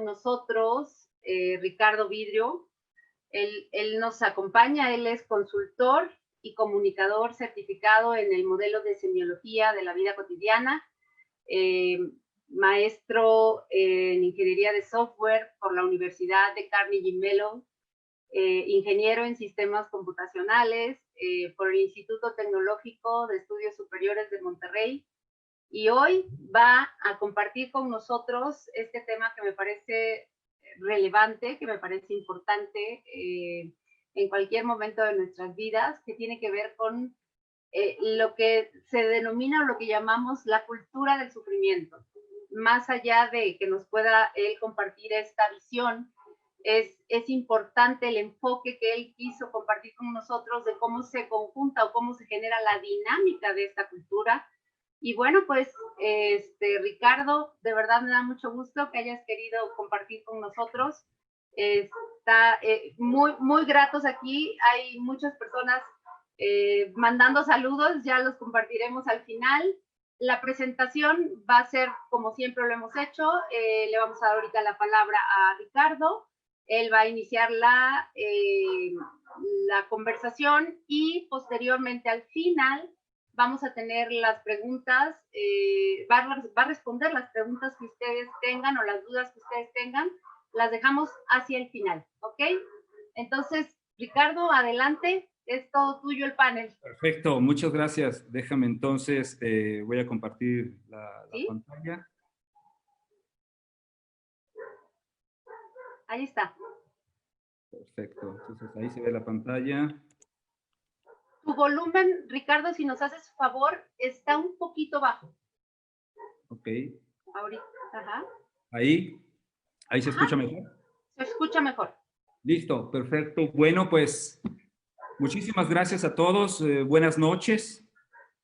nosotros Ricardo Vidrio. Él nos acompaña, él es consultor y comunicador certificado en el modelo de semiología de la vida cotidiana, maestro en ingeniería de software por la Universidad de Carnegie Mellon, ingeniero en sistemas computacionales por el Instituto Tecnológico de Estudios Superiores de Monterrey, y hoy va a compartir con nosotros este tema que me parece relevante, que me parece importante en cualquier momento de nuestras vidas, que tiene que ver con lo que se denomina o lo que llamamos la cultura del sufrimiento. Más allá de que nos pueda él compartir esta visión, es importante el enfoque que él quiso compartir con nosotros de cómo se conjunta o cómo se genera la dinámica de esta cultura. Y bueno, pues, Ricardo, de verdad me da mucho gusto que hayas querido compartir con nosotros. Está muy gratos aquí. Hay muchas personas mandando saludos, ya los compartiremos al final. La presentación va a ser como siempre lo hemos hecho. Le vamos a dar ahorita la palabra a Ricardo. Él va a iniciar la conversación y posteriormente al final vamos a tener las preguntas, va a responder las preguntas que ustedes tengan o las dudas que ustedes tengan, las dejamos hacia el final, ¿ok? Entonces, Ricardo, adelante, es todo tuyo el panel. Perfecto, muchas gracias. Déjame entonces, voy a compartir la ¿Sí? pantalla. Ahí está. Perfecto, entonces ahí se ve la pantalla. Tu volumen, Ricardo, si nos haces favor, está un poquito bajo. Ok. Ahorita, ajá. Ahí se escucha mejor. Se escucha mejor. Listo, perfecto. Bueno, pues muchísimas gracias a todos. Buenas noches.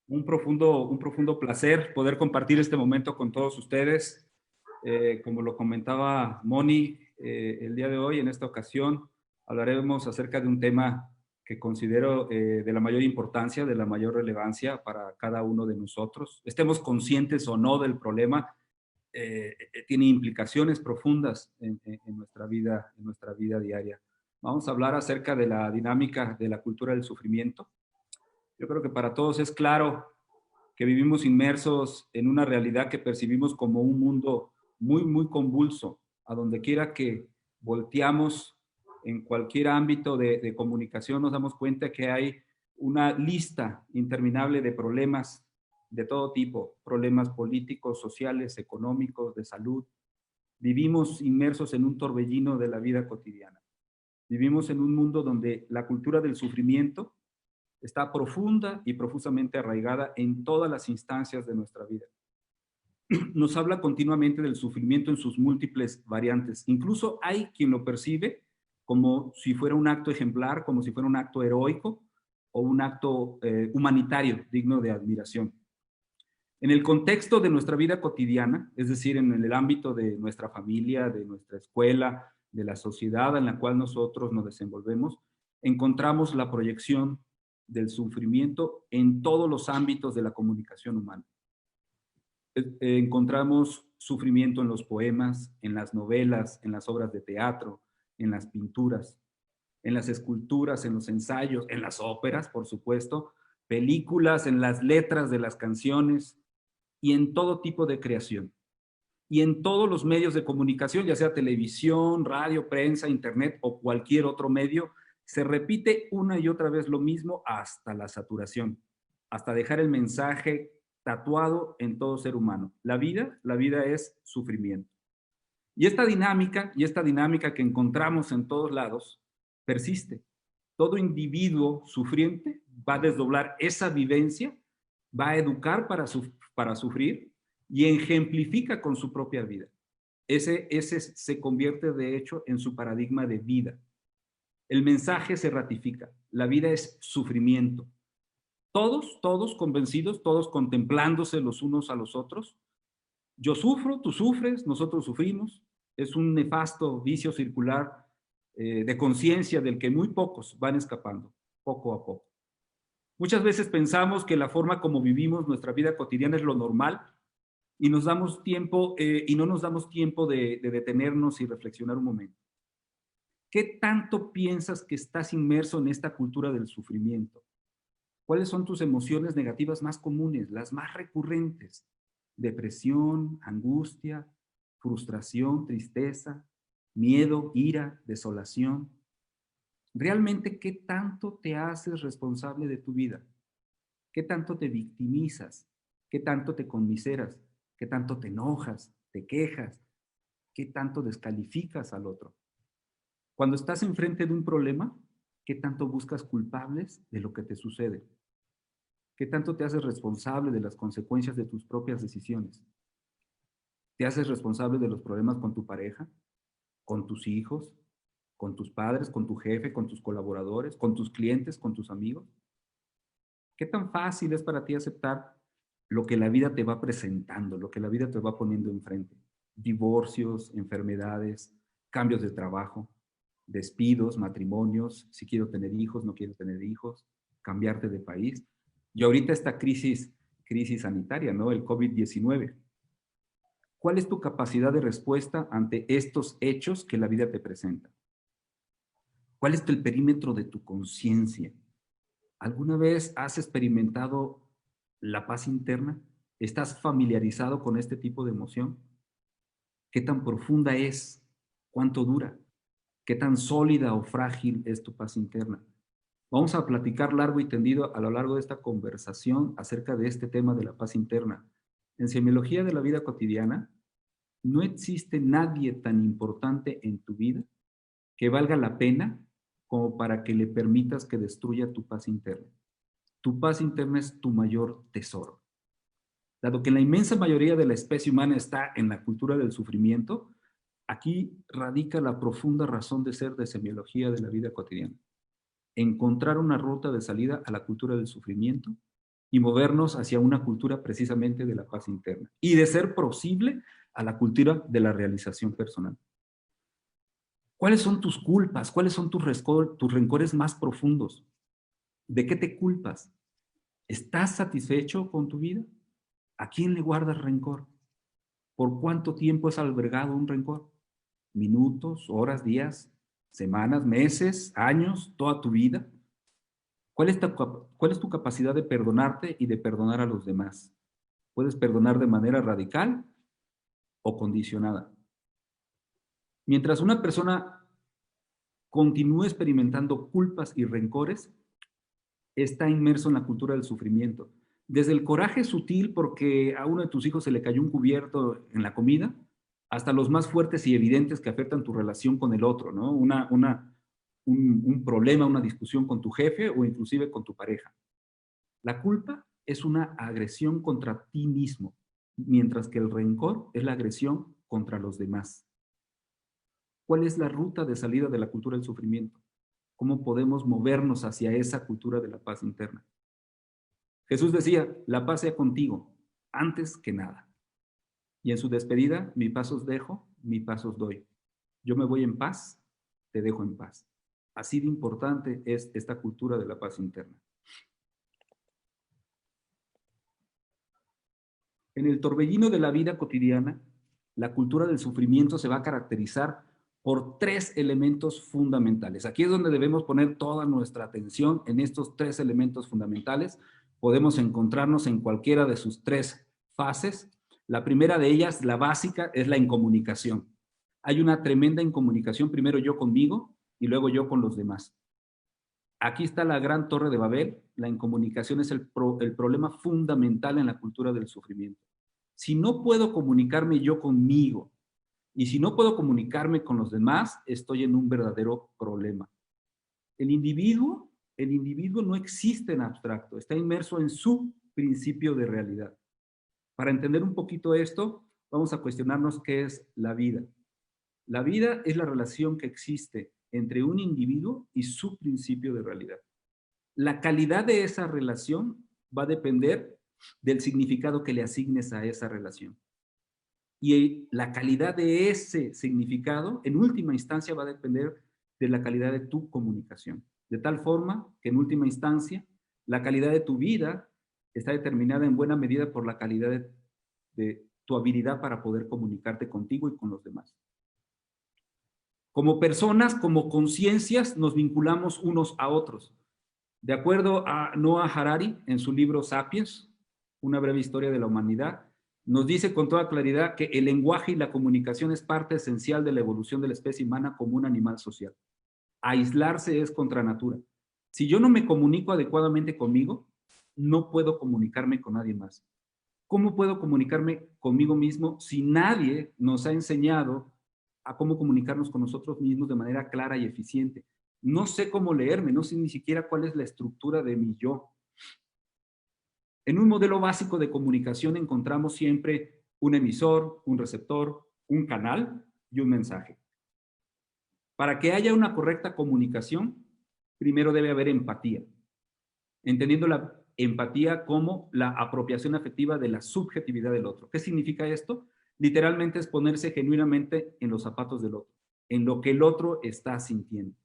Un profundo placer poder compartir este momento con todos ustedes. Como lo comentaba Moni, el día de hoy, en esta ocasión, hablaremos acerca de un tema que considero de la mayor importancia, de la mayor relevancia para cada uno de nosotros. Estemos conscientes o no del problema, tiene implicaciones profundas en nuestra vida diaria. Vamos a hablar acerca de la dinámica de la cultura del sufrimiento. Yo creo que para todos es claro que vivimos inmersos en una realidad que percibimos como un mundo muy convulso. A donde quiera que volteamos, en cualquier ámbito de comunicación, nos damos cuenta que hay una lista interminable de problemas de todo tipo, problemas políticos, sociales, económicos, de salud. Vivimos inmersos en un torbellino de la vida cotidiana. Vivimos en un mundo donde la cultura del sufrimiento está profunda y profusamente arraigada en todas las instancias de nuestra vida. Nos habla continuamente del sufrimiento en sus múltiples variantes. Incluso hay quien lo percibe como si fuera un acto ejemplar, como si fuera un acto heroico o un acto humanitario digno de admiración. En el contexto de nuestra vida cotidiana, es decir, en el ámbito de nuestra familia, de nuestra escuela, de la sociedad en la cual nosotros nos desenvolvemos, encontramos la proyección del sufrimiento en todos los ámbitos de la comunicación humana. Encontramos sufrimiento en los poemas, en las novelas, en las obras de teatro, en las pinturas, en las esculturas, en los ensayos, en las óperas, por supuesto, películas, en las letras de las canciones y en todo tipo de creación. Y en todos los medios de comunicación, ya sea televisión, radio, prensa, internet o cualquier otro medio, se repite una y otra vez lo mismo hasta la saturación, hasta dejar el mensaje tatuado en todo ser humano. La vida es sufrimiento. Y esta dinámica que encontramos en todos lados persiste. Todo individuo sufriente va a desdoblar esa vivencia, va a educar para sufrir y ejemplifica con su propia vida. Ese se convierte de hecho en su paradigma de vida. El mensaje se ratifica. La vida es sufrimiento. Todos convencidos, todos contemplándose los unos a los otros. Yo sufro, tú sufres, nosotros sufrimos. Es un nefasto vicio circular de conciencia del que muy pocos van escapando, poco a poco. Muchas veces pensamos que la forma como vivimos nuestra vida cotidiana es lo normal, y nos damos tiempo, y no nos damos tiempo de detenernos y reflexionar un momento. ¿Qué tanto piensas que estás inmerso en esta cultura del sufrimiento? ¿Cuáles son tus emociones negativas más comunes, las más recurrentes? Depresión, angustia, frustración, tristeza, miedo, ira, desolación. ¿Realmente qué tanto te haces responsable de tu vida? ¿Qué tanto te victimizas? ¿Qué tanto te conmiseras? ¿Qué tanto te enojas? ¿Te quejas? ¿Qué tanto descalificas al otro? Cuando estás enfrente de un problema, ¿qué tanto buscas culpables de lo que te sucede? ¿Qué tanto te haces responsable de las consecuencias de tus propias decisiones? ¿Te haces responsable de los problemas con tu pareja, con tus hijos, con tus padres, con tu jefe, con tus colaboradores, con tus clientes, con tus amigos? ¿Qué tan fácil es para ti aceptar lo que la vida te va presentando, lo que la vida te va poniendo enfrente? Divorcios, enfermedades, cambios de trabajo, despidos, matrimonios, si quiero tener hijos, no quiero tener hijos, cambiarte de país. Y ahorita esta crisis sanitaria, ¿no? El COVID-19. ¿Cuál es tu capacidad de respuesta ante estos hechos que la vida te presenta? ¿Cuál es el perímetro de tu conciencia? ¿Alguna vez has experimentado la paz interna? ¿Estás familiarizado con este tipo de emoción? ¿Qué tan profunda es? ¿Cuánto dura? ¿Qué tan sólida o frágil es tu paz interna? Vamos a platicar largo y tendido a lo largo de esta conversación acerca de este tema de la paz interna. En semiología de la vida cotidiana, no existe nadie tan importante en tu vida que valga la pena como para que le permitas que destruya tu paz interna. Tu paz interna es tu mayor tesoro. Dado que la inmensa mayoría de la especie humana está en la cultura del sufrimiento, aquí radica la profunda razón de ser de semiología de la vida cotidiana. Encontrar una ruta de salida a la cultura del sufrimiento y movernos hacia una cultura precisamente de la paz interna y de ser posible a la cultura de la realización personal. ¿Cuáles son tus culpas? ¿Cuáles son tus rencores más profundos? ¿De qué te culpas? ¿Estás satisfecho con tu vida? ¿A quién le guardas rencor? ¿Por cuánto tiempo has albergado un rencor? ¿Minutos, horas, días, semanas, meses, años, toda tu vida? ¿Cuál es tu capacidad de perdonarte y de perdonar a los demás? ¿Puedes perdonar de manera radical o condicionada? Mientras una persona continúe experimentando culpas y rencores, está inmerso en la cultura del sufrimiento. Desde el coraje sutil porque a uno de tus hijos se le cayó un cubierto en la comida, hasta los más fuertes y evidentes que afectan tu relación con el otro, ¿no? Un problema, una discusión con tu jefe o inclusive con tu pareja. La culpa es una agresión contra ti mismo, mientras que el rencor es la agresión contra los demás. ¿Cuál es la ruta de salida de la cultura del sufrimiento? ¿Cómo podemos movernos hacia esa cultura de la paz interna? Jesús decía, la paz sea contigo, antes que nada. Y en su despedida, mi paz os dejo, mi paz os doy. Yo me voy en paz, te dejo en paz. Así de importante es esta cultura de la paz interna. En el torbellino de la vida cotidiana, la cultura del sufrimiento se va a caracterizar por tres elementos fundamentales. Aquí es donde debemos poner toda nuestra atención en estos tres elementos fundamentales. Podemos encontrarnos en cualquiera de sus tres fases. La primera de ellas, la básica, es la incomunicación. Hay una tremenda incomunicación, primero yo conmigo y luego yo con los demás. Aquí está la gran torre de Babel. La incomunicación es el problema fundamental en la cultura del sufrimiento. Si no puedo comunicarme yo conmigo y si no puedo comunicarme con los demás, estoy en un verdadero problema. El individuo no existe en abstracto, está inmerso en su principio de realidad. Para entender un poquito esto, vamos a cuestionarnos qué es la vida. La vida es la relación que existe entre un individuo y su principio de realidad. La calidad de esa relación va a depender del significado que le asignes a esa relación. Y la calidad de ese significado, en última instancia, va a depender de la calidad de tu comunicación. De tal forma que, en última instancia, la calidad de tu vida está determinada en buena medida por la calidad de tu habilidad para poder comunicarte contigo y con los demás. Como personas, como conciencias, nos vinculamos unos a otros. De acuerdo a Noah Harari, en su libro Sapiens, una breve historia de la humanidad, nos dice con toda claridad que el lenguaje y la comunicación es parte esencial de la evolución de la especie humana como un animal social. Aislarse es contra natura. Si yo no me comunico adecuadamente conmigo, no puedo comunicarme con nadie más. ¿Cómo puedo comunicarme conmigo mismo si nadie nos ha enseñado a cómo comunicarnos con nosotros mismos de manera clara y eficiente? No sé cómo leerme, no sé ni siquiera cuál es la estructura de mi yo. En un modelo básico de comunicación encontramos siempre un emisor, un receptor, un canal y un mensaje. Para que haya una correcta comunicación, primero debe haber empatía, entendiendo la empatía como la apropiación afectiva de la subjetividad del otro. ¿Qué significa esto? Literalmente es ponerse genuinamente en los zapatos del otro, en lo que el otro está sintiendo.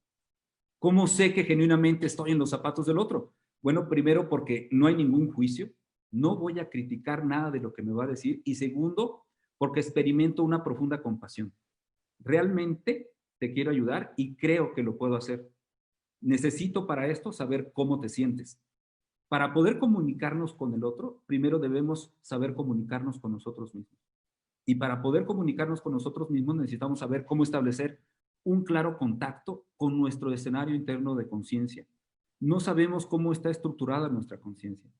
¿Cómo sé que genuinamente estoy en los zapatos del otro? Bueno, primero porque no hay ningún juicio, no voy a criticar nada de lo que me va a decir, y segundo, porque experimento una profunda compasión. Realmente te quiero ayudar y creo que lo puedo hacer. Necesito para esto saber cómo te sientes. Para poder comunicarnos con el otro, primero debemos saber comunicarnos con nosotros mismos. Y para poder comunicarnos con nosotros mismos necesitamos saber cómo establecer un claro contacto con nuestro escenario interno de conciencia. No sabemos cómo está estructurada nuestra conciencia.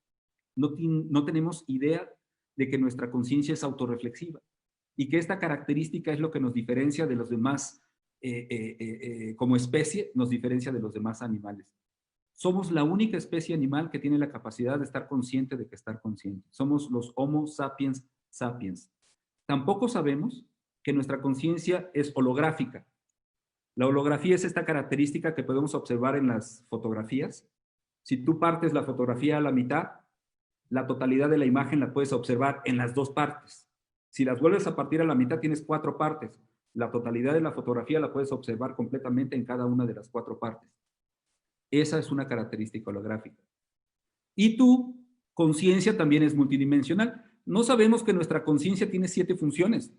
No tenemos idea de que nuestra conciencia es autorreflexiva y que esta característica es lo que nos diferencia de los demás, como especie, nos diferencia de los demás animales. Somos la única especie animal que tiene la capacidad de estar consciente de que estar consciente. Somos los Homo sapiens sapiens. Tampoco sabemos que nuestra conciencia es holográfica. La holografía es esta característica que podemos observar en las fotografías. Si tú partes la fotografía a la mitad, la totalidad de la imagen la puedes observar en las dos partes. Si las vuelves a partir a la mitad, tienes 4 partes. La totalidad de la fotografía la puedes observar completamente en cada una de las 4 partes. Esa es una característica holográfica. Y tu conciencia también es multidimensional. No sabemos que nuestra conciencia tiene 7 funciones.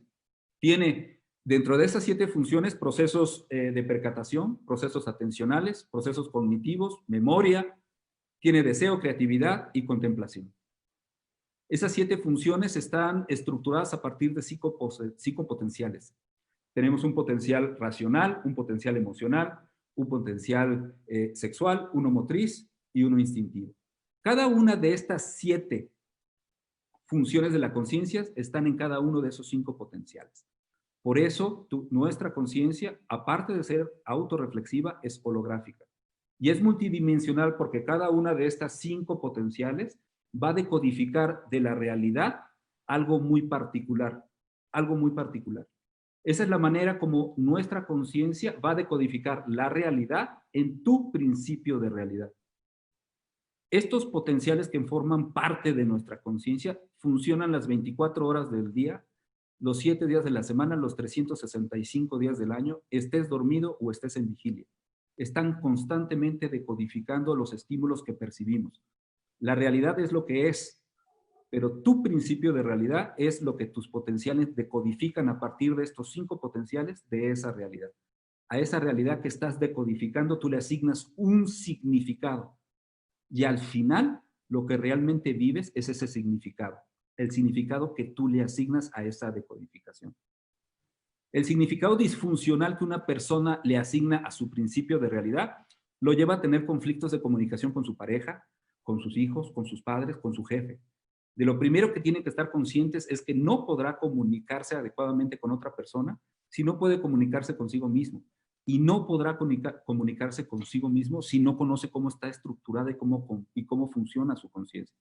Tiene dentro de esas 7 funciones procesos de percatación, procesos atencionales, procesos cognitivos, memoria, tiene deseo, creatividad y contemplación. Esas 7 funciones están estructuradas a partir de psicopotenciales. Tenemos un potencial racional, un potencial emocional, un potencial sexual, uno motriz y uno instintivo. Cada una de estas 7 funciones de la conciencia están en cada uno de esos 5 potenciales. Por eso, nuestra conciencia, aparte de ser autorreflexiva, es holográfica. Y es multidimensional porque cada una de estas 5 potenciales va a decodificar de la realidad algo muy particular, algo muy particular. Esa es la manera como nuestra conciencia va a decodificar la realidad en tu principio de realidad. Estos potenciales que forman parte de nuestra conciencia funcionan las 24 horas del día, los 7 días de la semana, los 365 días del año, estés dormido o estés en vigilia. Están constantemente decodificando los estímulos que percibimos. La realidad es lo que es, pero tu principio de realidad es lo que tus potenciales decodifican a partir de estos 5 potenciales de esa realidad. A esa realidad que estás decodificando, tú le asignas un significado. Y al final, lo que realmente vives es ese significado, el significado que tú le asignas a esa decodificación. El significado disfuncional que una persona le asigna a su principio de realidad lo lleva a tener conflictos de comunicación con su pareja, con sus hijos, con sus padres, con su jefe. De lo primero que tienen que estar conscientes es que no podrá comunicarse adecuadamente con otra persona si no puede comunicarse consigo mismo. Y no podrá comunicarse consigo mismo si no conoce cómo está estructurada y cómo funciona su conciencia.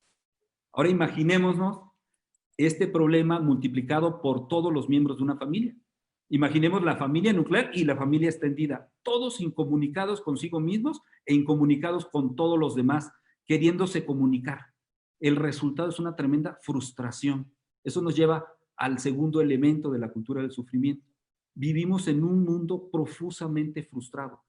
Ahora imaginémonos este problema multiplicado por todos los miembros de una familia. Imaginemos la familia nuclear y la familia extendida, todos incomunicados consigo mismos e incomunicados con todos los demás, queriéndose comunicar. El resultado es una tremenda frustración. Eso nos lleva al segundo elemento de la cultura del sufrimiento. Vivimos en un mundo profusamente frustrado.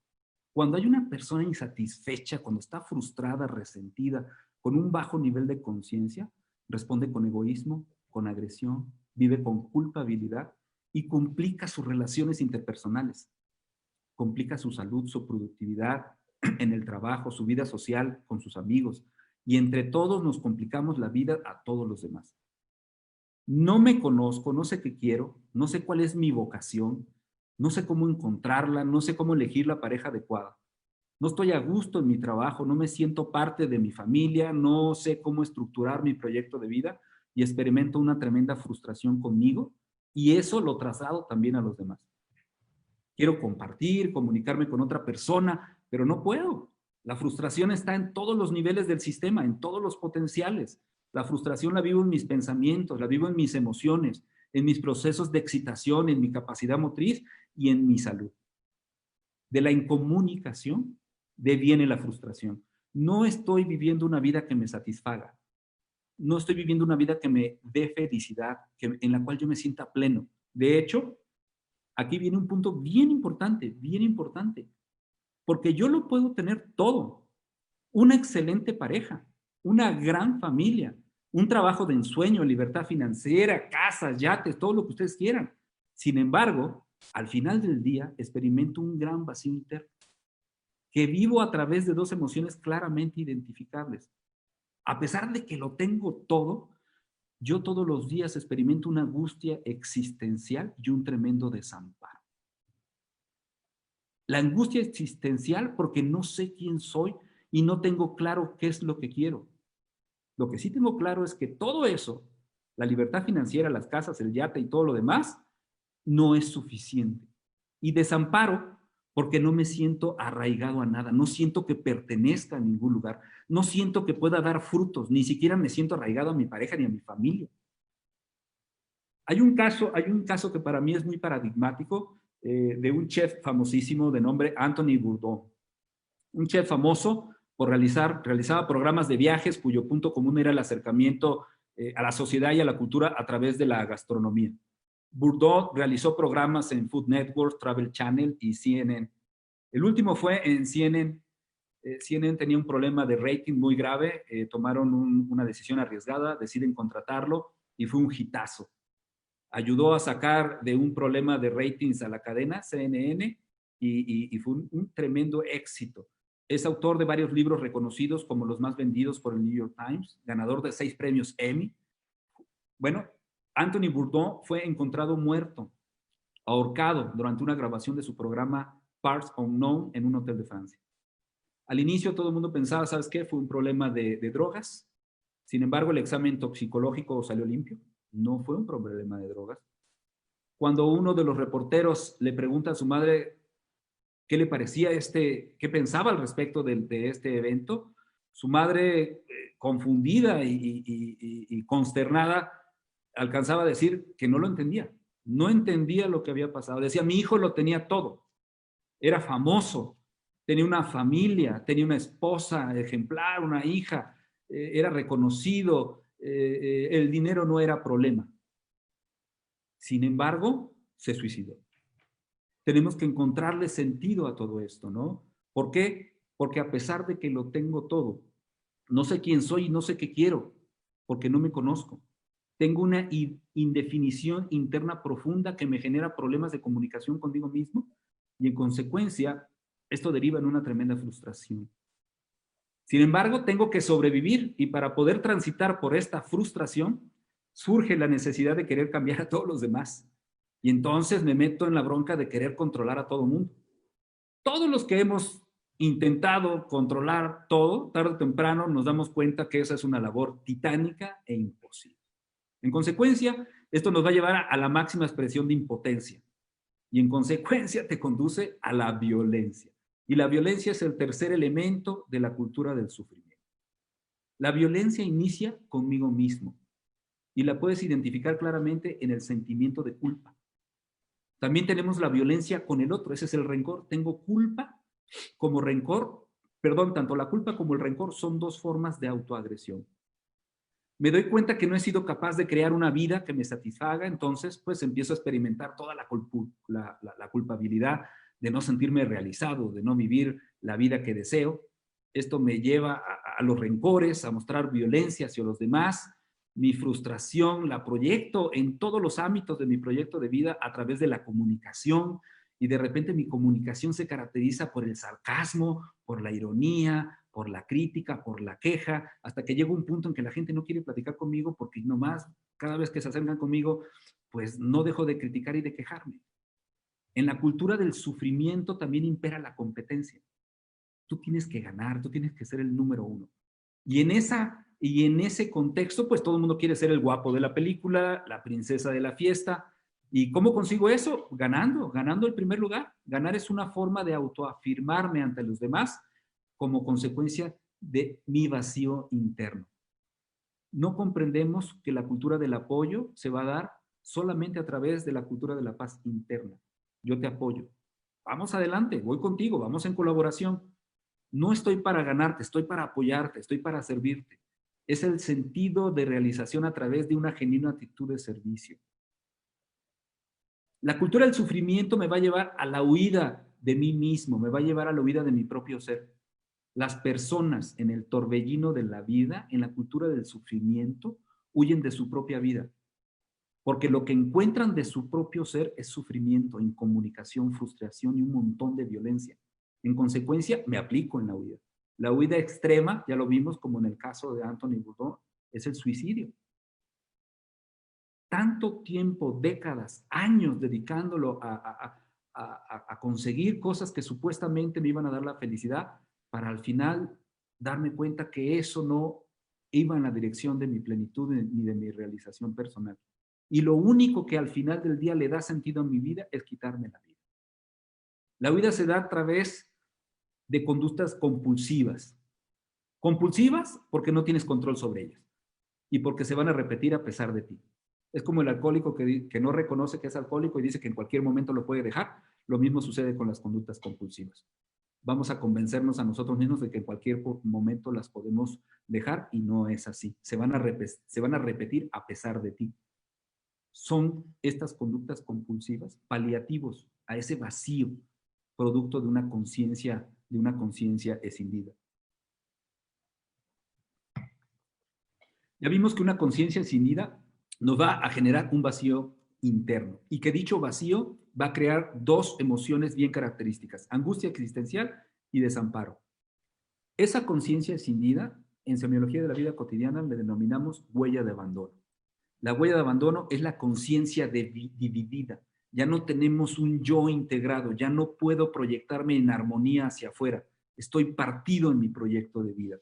Cuando hay una persona insatisfecha, cuando está frustrada, resentida, con un bajo nivel de conciencia, responde con egoísmo, con agresión, vive con culpabilidad y complica sus relaciones interpersonales, complica su salud, su productividad en el trabajo, su vida social con sus amigos, y entre todos nos complicamos la vida a todos los demás. No me conozco, no sé qué quiero, no sé cuál es mi vocación, no sé cómo encontrarla, no sé cómo elegir la pareja adecuada. No estoy a gusto en mi trabajo, no me siento parte de mi familia, no sé cómo estructurar mi proyecto de vida y experimento una tremenda frustración conmigo, y eso lo traslado también a los demás. Quiero compartir, comunicarme con otra persona, pero no puedo. La frustración está en todos los niveles del sistema, en todos los potenciales. La frustración la vivo en mis pensamientos, la vivo en mis emociones, en mis procesos de excitación, en mi capacidad motriz y en mi salud. De la incomunicación deviene la frustración. No estoy viviendo una vida que me satisfaga. No estoy viviendo una vida que me dé felicidad, en la cual yo me sienta pleno. De hecho, aquí viene un punto bien importante, porque yo lo puedo tener todo. Una excelente pareja, una gran familia, un trabajo de ensueño, libertad financiera, casas, yates, todo lo que ustedes quieran. Sin embargo, al final del día experimento un gran vacío interno que vivo a través de dos emociones claramente identificables. A pesar de que lo tengo todo, yo todos los días experimento una angustia existencial y un tremendo desamparo. La angustia existencial porque no sé quién soy y no tengo claro qué es lo que quiero. Lo que sí tengo claro es que todo eso, la libertad financiera, las casas, el yate y todo lo demás, no es suficiente. Y desamparo porque no me siento arraigado a nada, no siento que pertenezca a ningún lugar, no siento que pueda dar frutos, ni siquiera me siento arraigado a mi pareja ni a mi familia. Hay un caso que para mí es muy paradigmático, de un chef famosísimo de nombre Anthony Bourdain. Un chef famoso por realizaba programas de viajes cuyo punto común era el acercamiento a la sociedad y a la cultura a través de la gastronomía. Bourdain realizó programas en Food Network, Travel Channel y CNN. El último fue en CNN. CNN tenía un problema de rating muy grave, tomaron una decisión arriesgada, deciden contratarlo y fue un hitazo. Ayudó a sacar de un problema de ratings a la cadena CNN y fue un tremendo éxito. Es autor de varios libros reconocidos como los más vendidos por el New York Times, ganador de 6 premios Emmy. Bueno, Anthony Bourdain fue encontrado muerto, ahorcado durante una grabación de su programa Parts Unknown en un hotel de Francia. Al inicio todo el mundo pensaba, ¿sabes qué? Fue un problema de drogas. Sin embargo, el examen toxicológico salió limpio. No fue un problema de drogas. Cuando uno de los reporteros le pregunta a su madre qué le parecía qué pensaba al respecto de este evento, su madre, confundida y consternada, alcanzaba a decir que no lo entendía. No entendía lo que había pasado. Decía, mi hijo lo tenía todo. Era famoso, tenía una familia, tenía una esposa ejemplar, una hija, era reconocido, el dinero no era problema. Sin embargo, se suicidó. Tenemos que encontrarle sentido a todo esto, ¿no? ¿Por qué? Porque a pesar de que lo tengo todo, no sé quién soy y no sé qué quiero, porque no me conozco. Tengo una indefinición interna profunda que me genera problemas de comunicación conmigo mismo y en consecuencia esto deriva en una tremenda frustración. Sin embargo, tengo que sobrevivir y para poder transitar por esta frustración surge la necesidad de querer cambiar a todos los demás. Y entonces me meto en la bronca de querer controlar a todo el mundo. Todos los que hemos intentado controlar todo, tarde o temprano nos damos cuenta que esa es una labor titánica e imposible. En consecuencia, esto nos va a llevar a la máxima expresión de impotencia y en consecuencia te conduce a la violencia. Y la violencia es el tercer elemento de la cultura del sufrimiento. La violencia inicia conmigo mismo y la puedes identificar claramente en el sentimiento de culpa. También tenemos la violencia con el otro, ese es el rencor. Tengo culpa como rencor, perdón, tanto la culpa como el rencor son dos formas de autoagresión. Me doy cuenta que no he sido capaz de crear una vida que me satisfaga, entonces pues empiezo a experimentar toda la culpabilidad de no sentirme realizado, de no vivir la vida que deseo. Esto me lleva a los rencores, a mostrar violencia hacia los demás mi frustración la proyecto en todos los ámbitos de mi proyecto de vida a través de la comunicación, y de repente mi comunicación se caracteriza por el sarcasmo, por la ironía, por la crítica, por la queja, hasta que llega un punto en que la gente no quiere platicar conmigo porque nomás cada vez que se acercan conmigo, pues no dejo de criticar y de quejarme. En la cultura del sufrimiento también impera la competencia. Tú tienes que ganar, tú tienes que ser el número uno. Y en ese contexto, pues todo el mundo quiere ser el guapo de la película, la princesa de la fiesta. ¿Y cómo consigo eso? Ganando el primer lugar. Ganar es una forma de autoafirmarme ante los demás como consecuencia de mi vacío interno. No comprendemos que la cultura del apoyo se va a dar solamente a través de la cultura de la paz interna. Yo te apoyo. Vamos adelante, voy contigo, vamos en colaboración. No estoy para ganarte, estoy para apoyarte, estoy para servirte. Es el sentido de realización a través de una genuina actitud de servicio. La cultura del sufrimiento me va a llevar a la huida de mí mismo, me va a llevar a la huida de mi propio ser. Las personas en el torbellino de la vida, en la cultura del sufrimiento, huyen de su propia vida, porque lo que encuentran de su propio ser es sufrimiento, incomunicación, frustración y un montón de violencia. En consecuencia, me aplico en la huida. La huida extrema, ya lo vimos como en el caso de Anthony Bourdain, es el suicidio. Tanto tiempo, décadas, años dedicándolo a conseguir cosas que supuestamente me iban a dar la felicidad, para al final darme cuenta que eso no iba en la dirección de mi plenitud ni de mi realización personal. Y lo único que al final del día le da sentido a mi vida es quitarme la vida. La huida se da a través de conductas compulsivas. Compulsivas porque no tienes control sobre ellas y porque se van a repetir a pesar de ti. Es como el alcohólico que no reconoce que es alcohólico y dice que en cualquier momento lo puede dejar. Lo mismo sucede con las conductas compulsivas. Vamos a convencernos a nosotros mismos de que en cualquier momento las podemos dejar y no es así. Se van a repetir a pesar de ti. Son estas conductas compulsivas paliativos a ese vacío, producto de una conciencia escindida. Ya vimos que una conciencia escindida nos va a generar un vacío interno y que dicho vacío va a crear dos emociones bien características: angustia existencial y desamparo. Esa conciencia escindida, en semiología de la vida cotidiana, le denominamos huella de abandono. La huella de abandono es la conciencia dividida. Ya no tenemos un yo integrado, ya no puedo proyectarme en armonía hacia afuera. Estoy partido en mi proyecto de vida.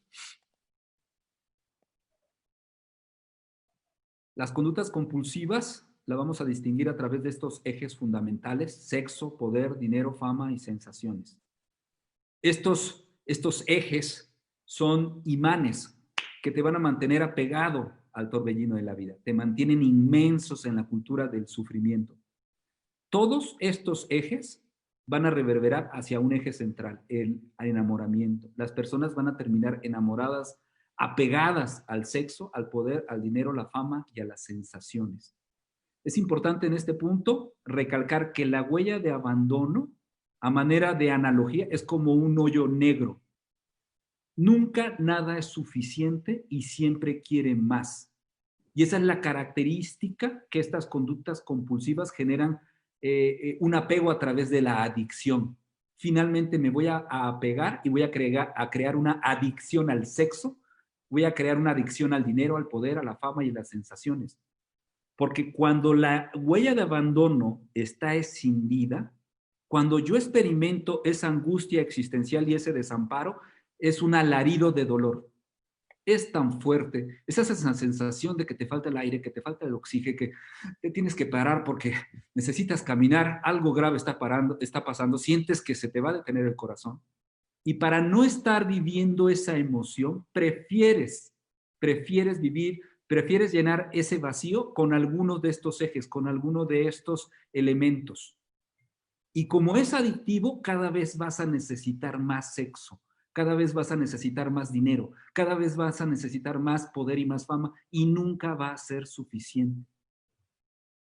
Las conductas compulsivas la vamos a distinguir a través de estos ejes fundamentales: sexo, poder, dinero, fama y sensaciones. Estos ejes son imanes que te van a mantener apegado al torbellino de la vida, te mantienen inmensos en la cultura del sufrimiento. Todos estos ejes van a reverberar hacia un eje central, el enamoramiento. Las personas van a terminar enamoradas, apegadas al sexo, al poder, al dinero, la fama y a las sensaciones. Es importante en este punto recalcar que la huella de abandono, a manera de analogía, es como un hoyo negro. Nunca nada es suficiente y siempre quiere más. Y esa es la característica que estas conductas compulsivas generan, un apego a través de la adicción. Finalmente me voy a apegar y voy a crear una adicción al sexo, voy a crear una adicción al dinero, al poder, a la fama y a las sensaciones. Porque cuando la huella de abandono está escindida, cuando yo experimento esa angustia existencial y ese desamparo, es un alarido de dolor. Es tan fuerte, es esa sensación de que te falta el aire, que te falta el oxígeno, que te tienes que parar porque necesitas caminar, algo grave está pasando, sientes que se te va a detener el corazón. Y para no estar viviendo esa emoción, prefieres llenar ese vacío con alguno de estos ejes, con alguno de estos elementos. Y como es adictivo, cada vez vas a necesitar más sexo, cada vez vas a necesitar más dinero, cada vez vas a necesitar más poder y más fama, y nunca va a ser suficiente.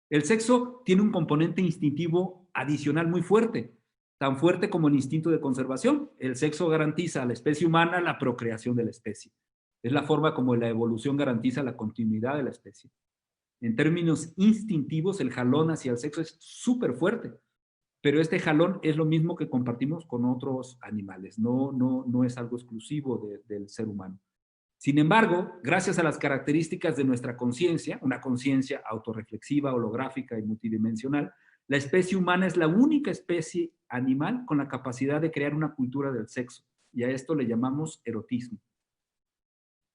El sexo tiene un componente instintivo adicional muy fuerte, tan fuerte como el instinto de conservación. El sexo garantiza a la especie humana la procreación de la especie. Es la forma como la evolución garantiza la continuidad de la especie. En términos instintivos, el jalón hacia el sexo es súper fuerte, pero este jalón es lo mismo que compartimos con otros animales, no es algo exclusivo del ser humano. Sin embargo, gracias a las características de nuestra conciencia, una conciencia autorreflexiva, holográfica y multidimensional, la especie humana es la única especie animal con la capacidad de crear una cultura del sexo, y a esto le llamamos erotismo.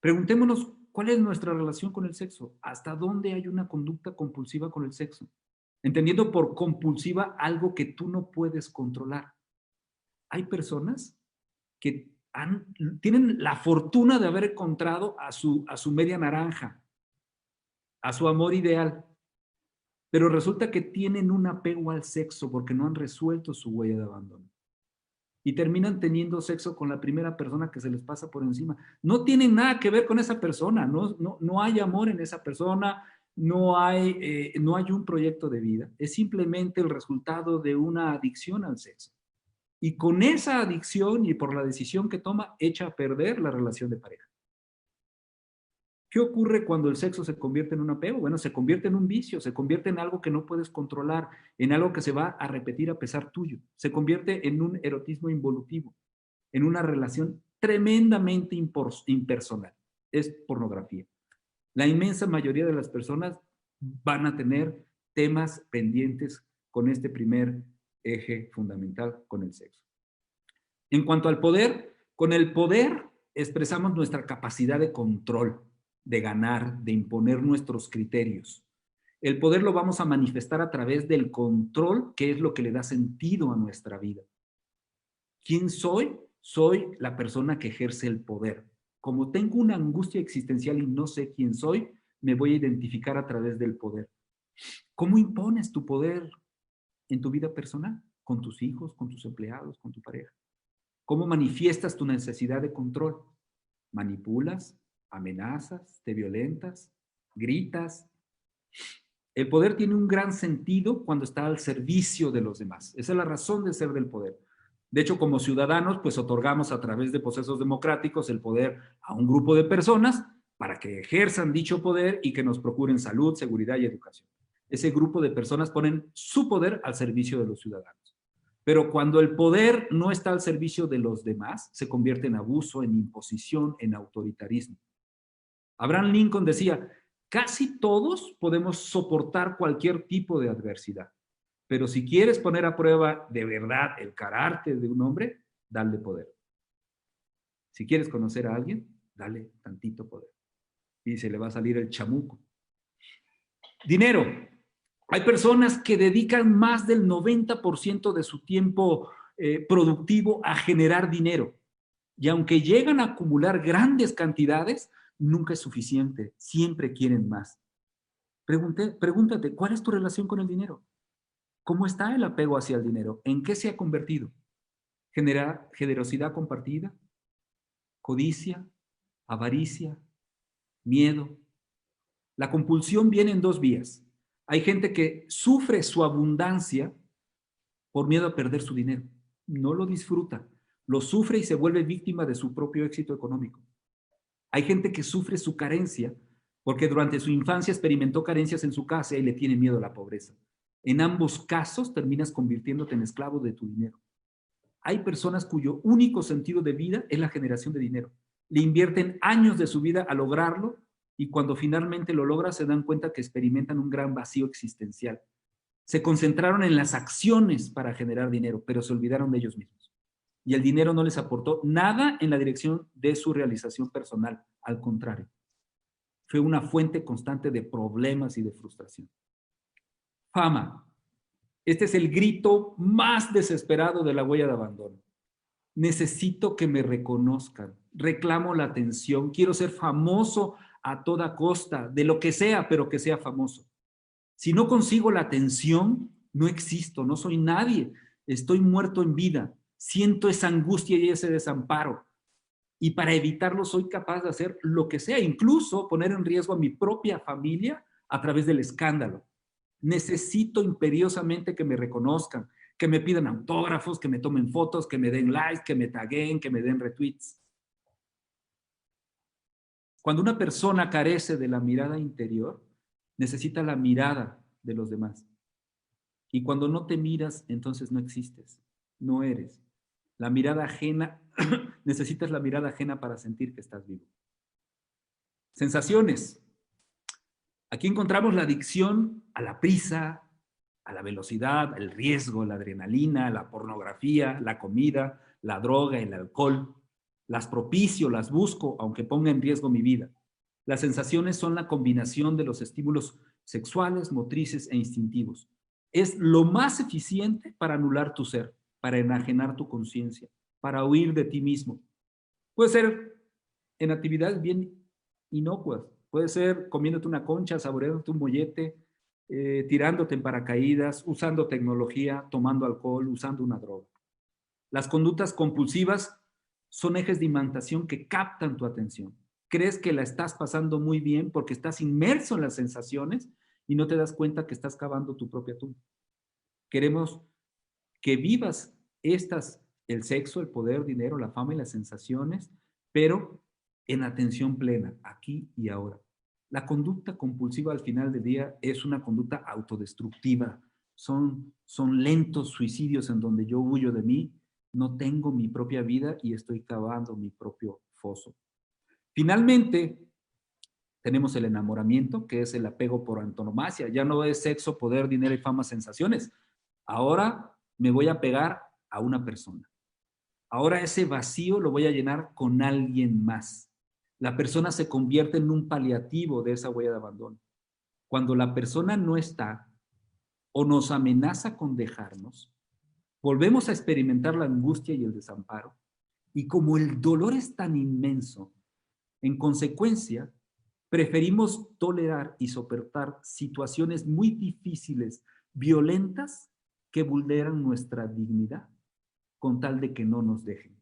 Preguntémonos, ¿cuál es nuestra relación con el sexo? ¿Hasta dónde hay una conducta compulsiva con el sexo? Entendiendo por compulsiva algo que tú no puedes controlar. Hay personas que tienen la fortuna de haber encontrado a su media naranja, a su amor ideal, pero resulta que tienen un apego al sexo porque no han resuelto su huella de abandono. Y terminan teniendo sexo con la primera persona que se les pasa por encima. No tienen nada que ver con esa persona, no hay amor en esa persona, no hay un proyecto de vida. Es simplemente el resultado de una adicción al sexo. Y con esa adicción y por la decisión que toma, echa a perder la relación de pareja. ¿Qué ocurre cuando el sexo se convierte en un apego? Bueno, se convierte en un vicio, se convierte en algo que no puedes controlar, en algo que se va a repetir a pesar tuyo. Se convierte en un erotismo involutivo, en una relación tremendamente impersonal. Es pornografía. La inmensa mayoría de las personas van a tener temas pendientes con este primer eje fundamental, con el sexo. En cuanto al poder, con el poder expresamos nuestra capacidad de control, de ganar, de imponer nuestros criterios. El poder lo vamos a manifestar a través del control, que es lo que le da sentido a nuestra vida. ¿Quién soy? Soy la persona que ejerce el poder. Como tengo una angustia existencial y no sé quién soy, me voy a identificar a través del poder. ¿Cómo impones tu poder en tu vida personal? Con tus hijos, con tus empleados, con tu pareja. ¿Cómo manifiestas tu necesidad de control? ¿Manipulas? ¿Amenazas? ¿Te violentas? ¿Gritas? El poder tiene un gran sentido cuando está al servicio de los demás. Esa es la razón de ser del poder. De hecho, como ciudadanos, pues otorgamos a través de procesos democráticos el poder a un grupo de personas para que ejerzan dicho poder y que nos procuren salud, seguridad y educación. Ese grupo de personas ponen su poder al servicio de los ciudadanos. Pero cuando el poder no está al servicio de los demás, se convierte en abuso, en imposición, en autoritarismo. Abraham Lincoln decía, casi todos podemos soportar cualquier tipo de adversidad, pero si quieres poner a prueba de verdad el carácter de un hombre, dale poder. Si quieres conocer a alguien, dale tantito poder. Y se le va a salir el chamuco. Dinero. Hay personas que dedican más del 90% de su tiempo productivo a generar dinero. Y aunque llegan a acumular grandes cantidades, nunca es suficiente. Siempre quieren más. Pregúntate, ¿cuál es tu relación con el dinero? ¿Cómo está el apego hacia el dinero? ¿En qué se ha convertido? ¿Generosidad compartida? ¿Codicia? ¿Avaricia? ¿Miedo? La compulsión viene en dos vías. Hay gente que sufre su abundancia por miedo a perder su dinero. No lo disfruta, lo sufre y se vuelve víctima de su propio éxito económico. Hay gente que sufre su carencia porque durante su infancia experimentó carencias en su casa y le tiene miedo a la pobreza. En ambos casos terminas convirtiéndote en esclavo de tu dinero. Hay personas cuyo único sentido de vida es la generación de dinero. Le invierten años de su vida a lograrlo y cuando finalmente lo logran se dan cuenta que experimentan un gran vacío existencial. Se concentraron en las acciones para generar dinero, pero se olvidaron de ellos mismos. Y el dinero no les aportó nada en la dirección de su realización personal. Al contrario, fue una fuente constante de problemas y de frustración. Fama. Este es el grito más desesperado de la huella de abandono. Necesito que me reconozcan. Reclamo la atención. Quiero ser famoso a toda costa, de lo que sea, pero que sea famoso. Si no consigo la atención, no existo, no soy nadie. Estoy muerto en vida. Siento esa angustia y ese desamparo. Y para evitarlo soy capaz de hacer lo que sea, incluso poner en riesgo a mi propia familia a través del escándalo. Necesito imperiosamente que me reconozcan, que me pidan autógrafos, que me tomen fotos, que me den likes, que me tagueen, que me den retweets. Cuando una persona carece de la mirada interior, necesita la mirada de los demás. Y cuando no te miras, entonces no existes, no eres. La mirada ajena, necesitas la mirada ajena para sentir que estás vivo. Sensaciones. Aquí encontramos la adicción a la prisa, a la velocidad, el riesgo, la adrenalina, la pornografía, la comida, la droga, el alcohol. Las propicio, las busco, aunque ponga en riesgo mi vida. Las sensaciones son la combinación de los estímulos sexuales, motrices e instintivos. Es lo más eficiente para anular tu ser, para enajenar tu conciencia, para huir de ti mismo. Puede ser en actividades bien inocuas. Puede ser comiéndote una concha, saboreándote un mollete, tirándote en paracaídas, usando tecnología, tomando alcohol, usando una droga. Las conductas compulsivas son ejes de imantación que captan tu atención. Crees que la estás pasando muy bien porque estás inmerso en las sensaciones y no te das cuenta que estás cavando tu propia tumba. Queremos que vivas estas, el sexo, el poder, dinero, la fama y las sensaciones, pero en atención plena, aquí y ahora. La conducta compulsiva al final del día es una conducta autodestructiva. Son lentos suicidios en donde yo huyo de mí, no tengo mi propia vida y estoy cavando mi propio foso. Finalmente, tenemos el enamoramiento, que es el apego por antonomasia. Ya no es sexo, poder, dinero y fama, sensaciones. Ahora me voy a pegar a una persona. Ahora ese vacío lo voy a llenar con alguien más. La persona se convierte en un paliativo de esa huella de abandono. Cuando la persona no está o nos amenaza con dejarnos, volvemos a experimentar la angustia y el desamparo. Y como el dolor es tan inmenso, en consecuencia, preferimos tolerar y soportar situaciones muy difíciles, violentas, que vulneran nuestra dignidad, con tal de que no nos dejen.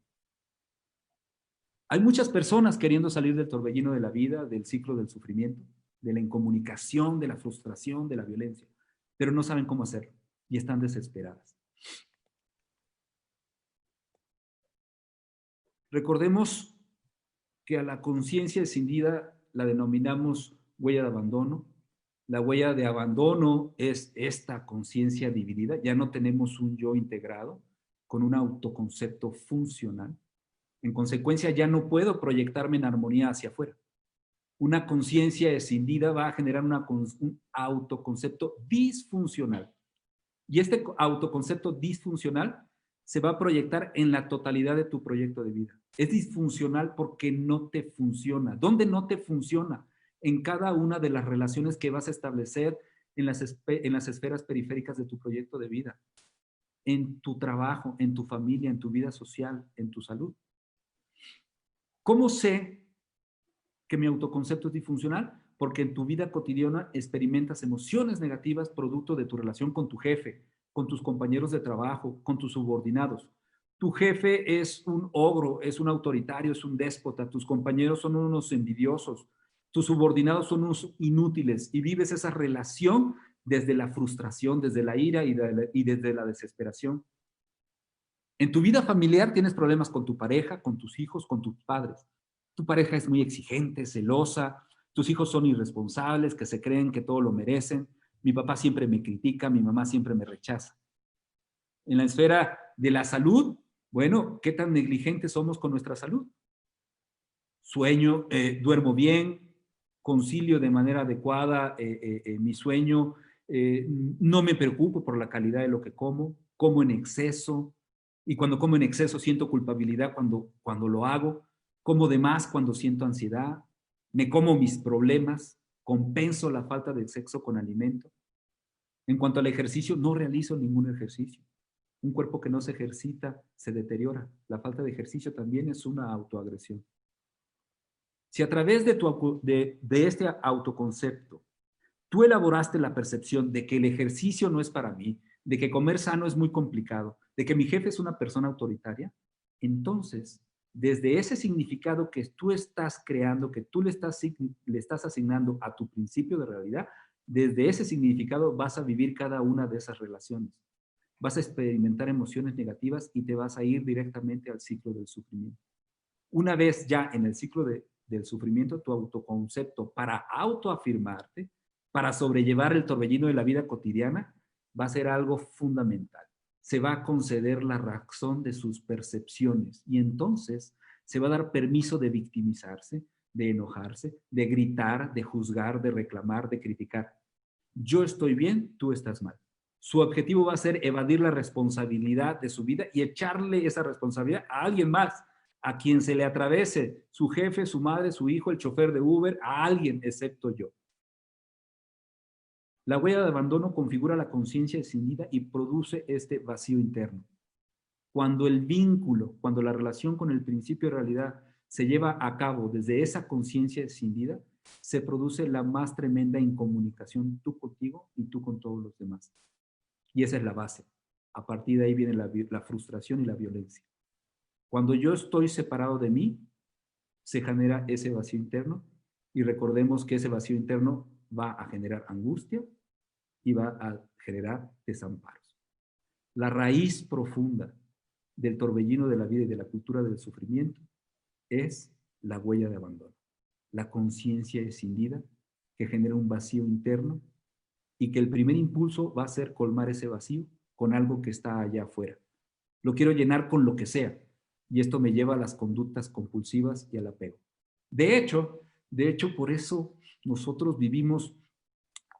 Hay muchas personas queriendo salir del torbellino de la vida, del ciclo del sufrimiento, de la incomunicación, de la frustración, de la violencia, pero no saben cómo hacerlo y están desesperadas. Recordemos que a la conciencia escindida la denominamos huella de abandono. La huella de abandono es esta conciencia dividida. Ya no tenemos un yo integrado con un autoconcepto funcional. En consecuencia, ya no puedo proyectarme en armonía hacia afuera. Una conciencia escindida va a generar un autoconcepto disfuncional. Y este autoconcepto disfuncional se va a proyectar en la totalidad de tu proyecto de vida. Es disfuncional porque no te funciona. ¿Dónde no te funciona? En cada una de las relaciones que vas a establecer en las esferas periféricas de tu proyecto de vida. En tu trabajo, en tu familia, en tu vida social, en tu salud. ¿Cómo sé que mi autoconcepto es disfuncional? Porque en tu vida cotidiana experimentas emociones negativas producto de tu relación con tu jefe, con tus compañeros de trabajo, con tus subordinados. Tu jefe es un ogro, es un autoritario, es un déspota, tus compañeros son unos envidiosos, tus subordinados son unos inútiles y vives esa relación desde la frustración, desde la ira y desde la desesperación. En tu vida familiar tienes problemas con tu pareja, con tus hijos, con tus padres. Tu pareja es muy exigente, celosa, tus hijos son irresponsables, que se creen que todo lo merecen. Mi papá siempre me critica, mi mamá siempre me rechaza. En la esfera de la salud, bueno, ¿qué tan negligentes somos con nuestra salud? Sueño, duermo bien, concilio de manera adecuada mi sueño, no me preocupo por la calidad de lo que como en exceso, y cuando como en exceso siento culpabilidad cuando lo hago, como de más cuando siento ansiedad, me como mis problemas, compenso la falta de sexo con alimento. En cuanto al ejercicio, no realizo ningún ejercicio. Un cuerpo que no se ejercita se deteriora. La falta de ejercicio también es una autoagresión. Si a través de este autoconcepto tú elaboraste la percepción de que el ejercicio no es para mí, de que comer sano es muy complicado, de que mi jefe es una persona autoritaria, entonces, desde ese significado que tú estás creando, que tú le estás asignando a tu principio de realidad, desde ese significado vas a vivir cada una de esas relaciones. Vas a experimentar emociones negativas y te vas a ir directamente al ciclo del sufrimiento. Una vez ya en el ciclo del sufrimiento, tu autoconcepto para autoafirmarte, para sobrellevar el torbellino de la vida cotidiana, va a ser algo fundamental. Se va a conceder la razón de sus percepciones y entonces se va a dar permiso de victimizarse, de enojarse, de gritar, de juzgar, de reclamar, de criticar. Yo estoy bien, tú estás mal. Su objetivo va a ser evadir la responsabilidad de su vida y echarle esa responsabilidad a alguien más, a quien se le atravese, su jefe, su madre, su hijo, el chofer de Uber, a alguien excepto yo. La huella de abandono configura la conciencia escindida y produce este vacío interno. Cuando el vínculo, cuando la relación con el principio de realidad se lleva a cabo desde esa conciencia escindida, se produce la más tremenda incomunicación tú contigo y tú con todos los demás. Y esa es la base. A partir de ahí viene la frustración y la violencia. Cuando yo estoy separado de mí, se genera ese vacío interno y recordemos que ese vacío interno va a generar angustia y va a generar desamparos. La raíz profunda del torbellino de la vida y de la cultura del sufrimiento es la huella de abandono, la conciencia escindida que genera un vacío interno y que el primer impulso va a ser colmar ese vacío con algo que está allá afuera. Lo quiero llenar con lo que sea y esto me lleva a las conductas compulsivas y al apego. De hecho, por eso nosotros vivimos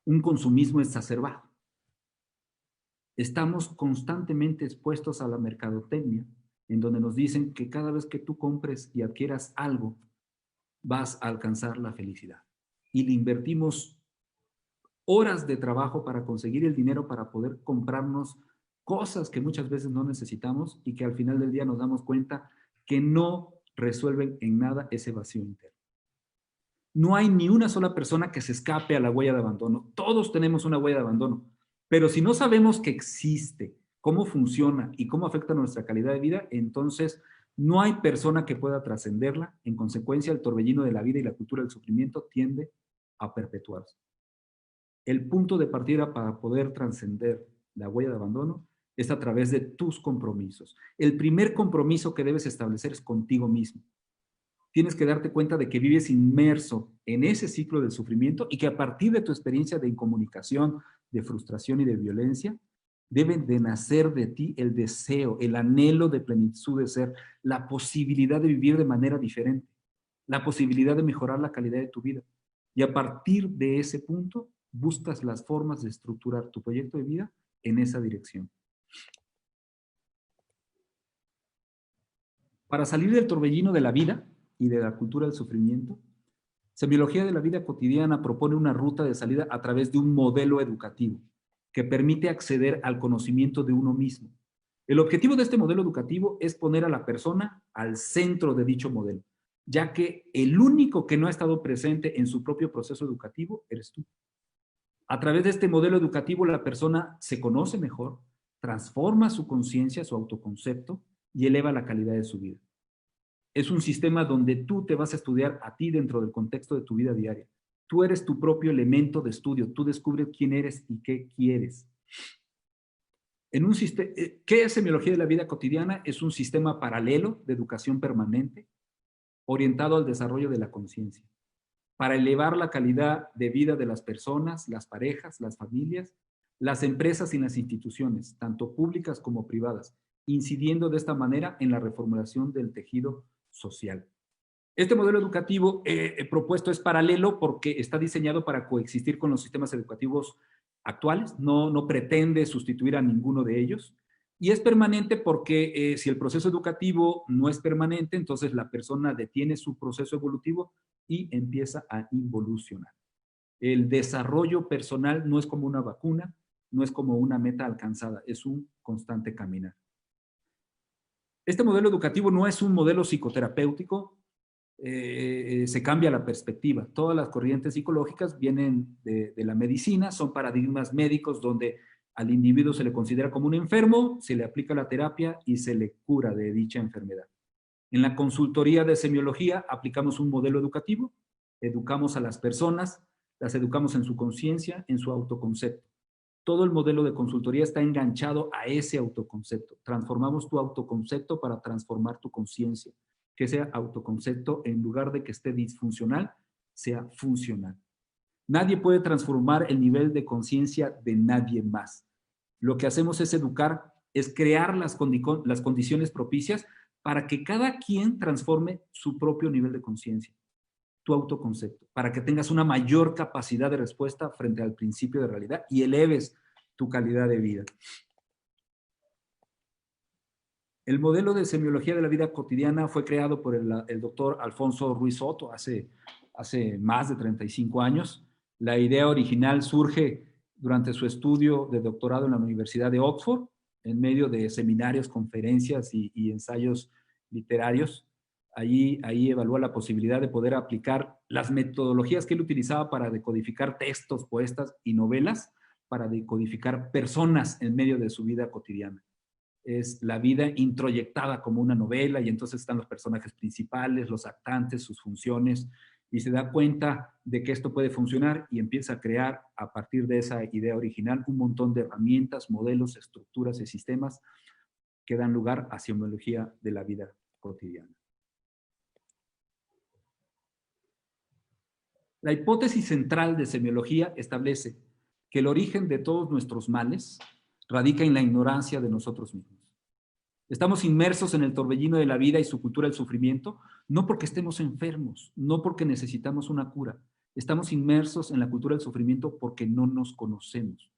un consumismo exacerbado. Estamos constantemente expuestos a la mercadotecnia, en donde nos dicen que cada vez que tú compres y adquieras algo, vas a alcanzar la felicidad. Y le invertimos horas de trabajo para conseguir el dinero para poder comprarnos cosas que muchas veces no necesitamos y que al final del día nos damos cuenta que no resuelven en nada ese vacío interno. No hay ni una sola persona que se escape a la huella de abandono. Todos tenemos una huella de abandono. Pero si no sabemos que existe, cómo funciona y cómo afecta nuestra calidad de vida, entonces no hay persona que pueda trascenderla. En consecuencia, el torbellino de la vida y la cultura del sufrimiento tiende a perpetuarse. El punto de partida para poder trascender la huella de abandono es a través de tus compromisos. El primer compromiso que debes establecer es contigo mismo. Tienes que darte cuenta de que vives inmerso en ese ciclo del sufrimiento y que a partir de tu experiencia de incomunicación, de frustración y de violencia, deben de nacer de ti el deseo, el anhelo de plenitud de ser, la posibilidad de vivir de manera diferente, la posibilidad de mejorar la calidad de tu vida. Y a partir de ese punto, buscas las formas de estructurar tu proyecto de vida en esa dirección. Para salir del torbellino de la vida y de la cultura del sufrimiento, Semiología de la Vida Cotidiana propone una ruta de salida a través de un modelo educativo que permite acceder al conocimiento de uno mismo. El objetivo de este modelo educativo es poner a la persona al centro de dicho modelo, ya que el único que no ha estado presente en su propio proceso educativo eres tú. A través de este modelo educativo, la persona se conoce mejor, transforma su conciencia, su autoconcepto y eleva la calidad de su vida. Es un sistema donde tú te vas a estudiar a ti dentro del contexto de tu vida diaria. Tú eres tu propio elemento de estudio. Tú descubres quién eres y qué quieres. ¿Qué es Semiología de la Vida Cotidiana? Es un sistema paralelo de educación permanente orientado al desarrollo de la conciencia para elevar la calidad de vida de las personas, las parejas, las familias, las empresas y las instituciones, tanto públicas como privadas, incidiendo de esta manera en la reformulación del tejido social. Este modelo educativo propuesto es paralelo porque está diseñado para coexistir con los sistemas educativos actuales, no pretende sustituir a ninguno de ellos, y es permanente porque si el proceso educativo no es permanente, entonces la persona detiene su proceso evolutivo y empieza a involucionar. El desarrollo personal no es como una vacuna, no es como una meta alcanzada, es un constante caminar. Este modelo educativo no es un modelo psicoterapéutico, se cambia la perspectiva. Todas las corrientes psicológicas vienen de la medicina, son paradigmas médicos donde al individuo se le considera como un enfermo, se le aplica la terapia y se le cura de dicha enfermedad. En la consultoría de semiología aplicamos un modelo educativo, educamos a las personas, las educamos en su conciencia, en su autoconcepto. Todo el modelo de consultoría está enganchado a ese autoconcepto. Transformamos tu autoconcepto para transformar tu conciencia. que sea autoconcepto, en lugar de que esté disfuncional, sea funcional. Nadie puede transformar el nivel de conciencia de nadie más. Lo que hacemos es educar, es crear las condiciones propicias para que cada quien transforme su propio nivel de conciencia, tu autoconcepto, para que tengas una mayor capacidad de respuesta frente al principio de realidad y eleves tu calidad de vida. El modelo de semiología de la vida cotidiana fue creado por el doctor Alfonso Ruiz Soto hace más de 35 años. La idea original surge durante su estudio de doctorado en la Universidad de Oxford, en medio de seminarios, conferencias y ensayos literarios. Ahí evaluó la posibilidad de poder aplicar las metodologías que él utilizaba para decodificar textos, poetas y novelas, para decodificar personas en medio de su vida cotidiana. Es la vida introyectada como una novela y entonces están los personajes principales, los actantes, sus funciones, y se da cuenta de que esto puede funcionar y empieza a crear a partir de esa idea original un montón de herramientas, modelos, estructuras y sistemas que dan lugar a semiología de la vida cotidiana. La hipótesis central de semiología establece que el origen de todos nuestros males radica en la ignorancia de nosotros mismos. Estamos inmersos en el torbellino de la vida y su cultura del sufrimiento, no porque estemos enfermos, no porque necesitamos una cura. Estamos inmersos en la cultura del sufrimiento porque no nos conocemos.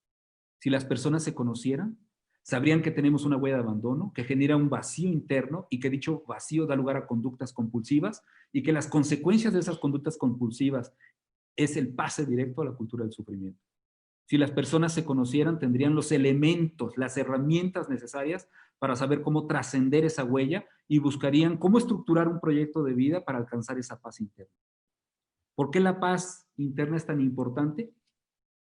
Si las personas se conocieran, sabrían que tenemos una huella de abandono, que genera un vacío interno y que dicho vacío da lugar a conductas compulsivas y que las consecuencias de esas conductas compulsivas es el pase directo a la cultura del sufrimiento. Si las personas se conocieran, tendrían los elementos, las herramientas necesarias para saber cómo trascender esa huella y buscarían cómo estructurar un proyecto de vida para alcanzar esa paz interna. ¿Por qué la paz interna es tan importante?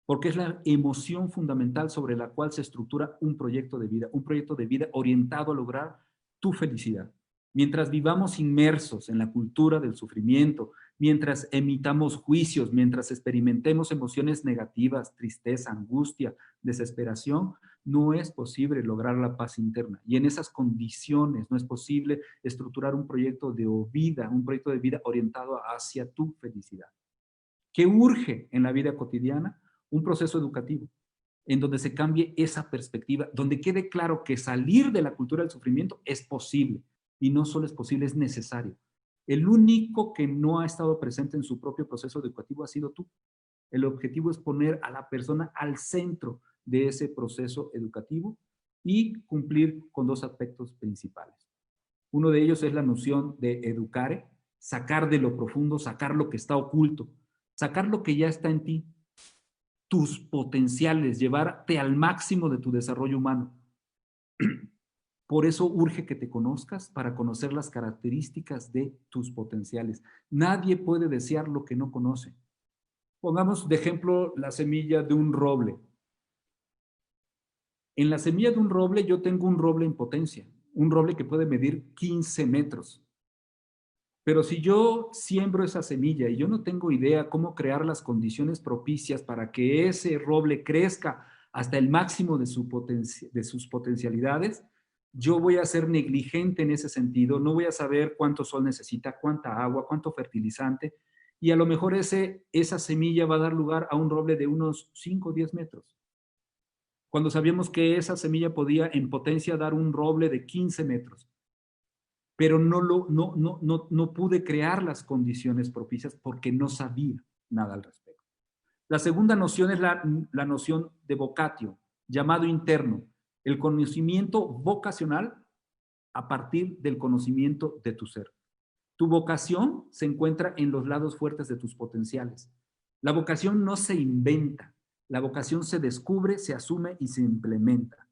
Porque es la emoción fundamental sobre la cual se estructura un proyecto de vida orientado a lograr tu felicidad. Mientras vivamos inmersos en la cultura del sufrimiento, mientras emitamos juicios, mientras experimentemos emociones negativas, tristeza, angustia, desesperación, no es posible lograr la paz interna. Y en esas condiciones no es posible estructurar un proyecto de vida orientado hacia tu felicidad. ¿Qué urge en la vida cotidiana? Un proceso educativo en donde se cambie esa perspectiva, donde quede claro que salir de la cultura del sufrimiento es posible, y no solo es posible, es necesario. El único que no ha estado presente en su propio proceso educativo ha sido tú. El objetivo es poner a la persona al centro de ese proceso educativo y cumplir con dos aspectos principales. Uno de ellos es la noción de educare, sacar de lo profundo, sacar lo que está oculto, sacar lo que ya está en ti, tus potenciales, llevarte al máximo de tu desarrollo humano. Por eso urge que te conozcas para conocer las características de tus potenciales. Nadie puede desear lo que no conoce. Pongamos de ejemplo la semilla de un roble. En la semilla de un roble yo tengo un roble en potencia, un roble que puede medir 15 metros. Pero si yo siembro esa semilla y yo no tengo idea cómo crear las condiciones propicias para que ese roble crezca hasta el máximo de sus potencialidades, yo voy a ser negligente en ese sentido, no voy a saber cuánto sol necesita, cuánta agua, cuánto fertilizante, y a lo mejor esa semilla va a dar lugar a un roble de unos 5 o 10 metros. Cuando sabíamos que esa semilla podía en potencia dar un roble de 15 metros. Pero no pude crear las condiciones propicias porque no sabía nada al respecto. La segunda noción es la noción de vocatio, llamado interno, el conocimiento vocacional a partir del conocimiento de tu ser. Tu vocación se encuentra en los lados fuertes de tus potenciales. La vocación no se inventa, la vocación se descubre, se asume y se implementa.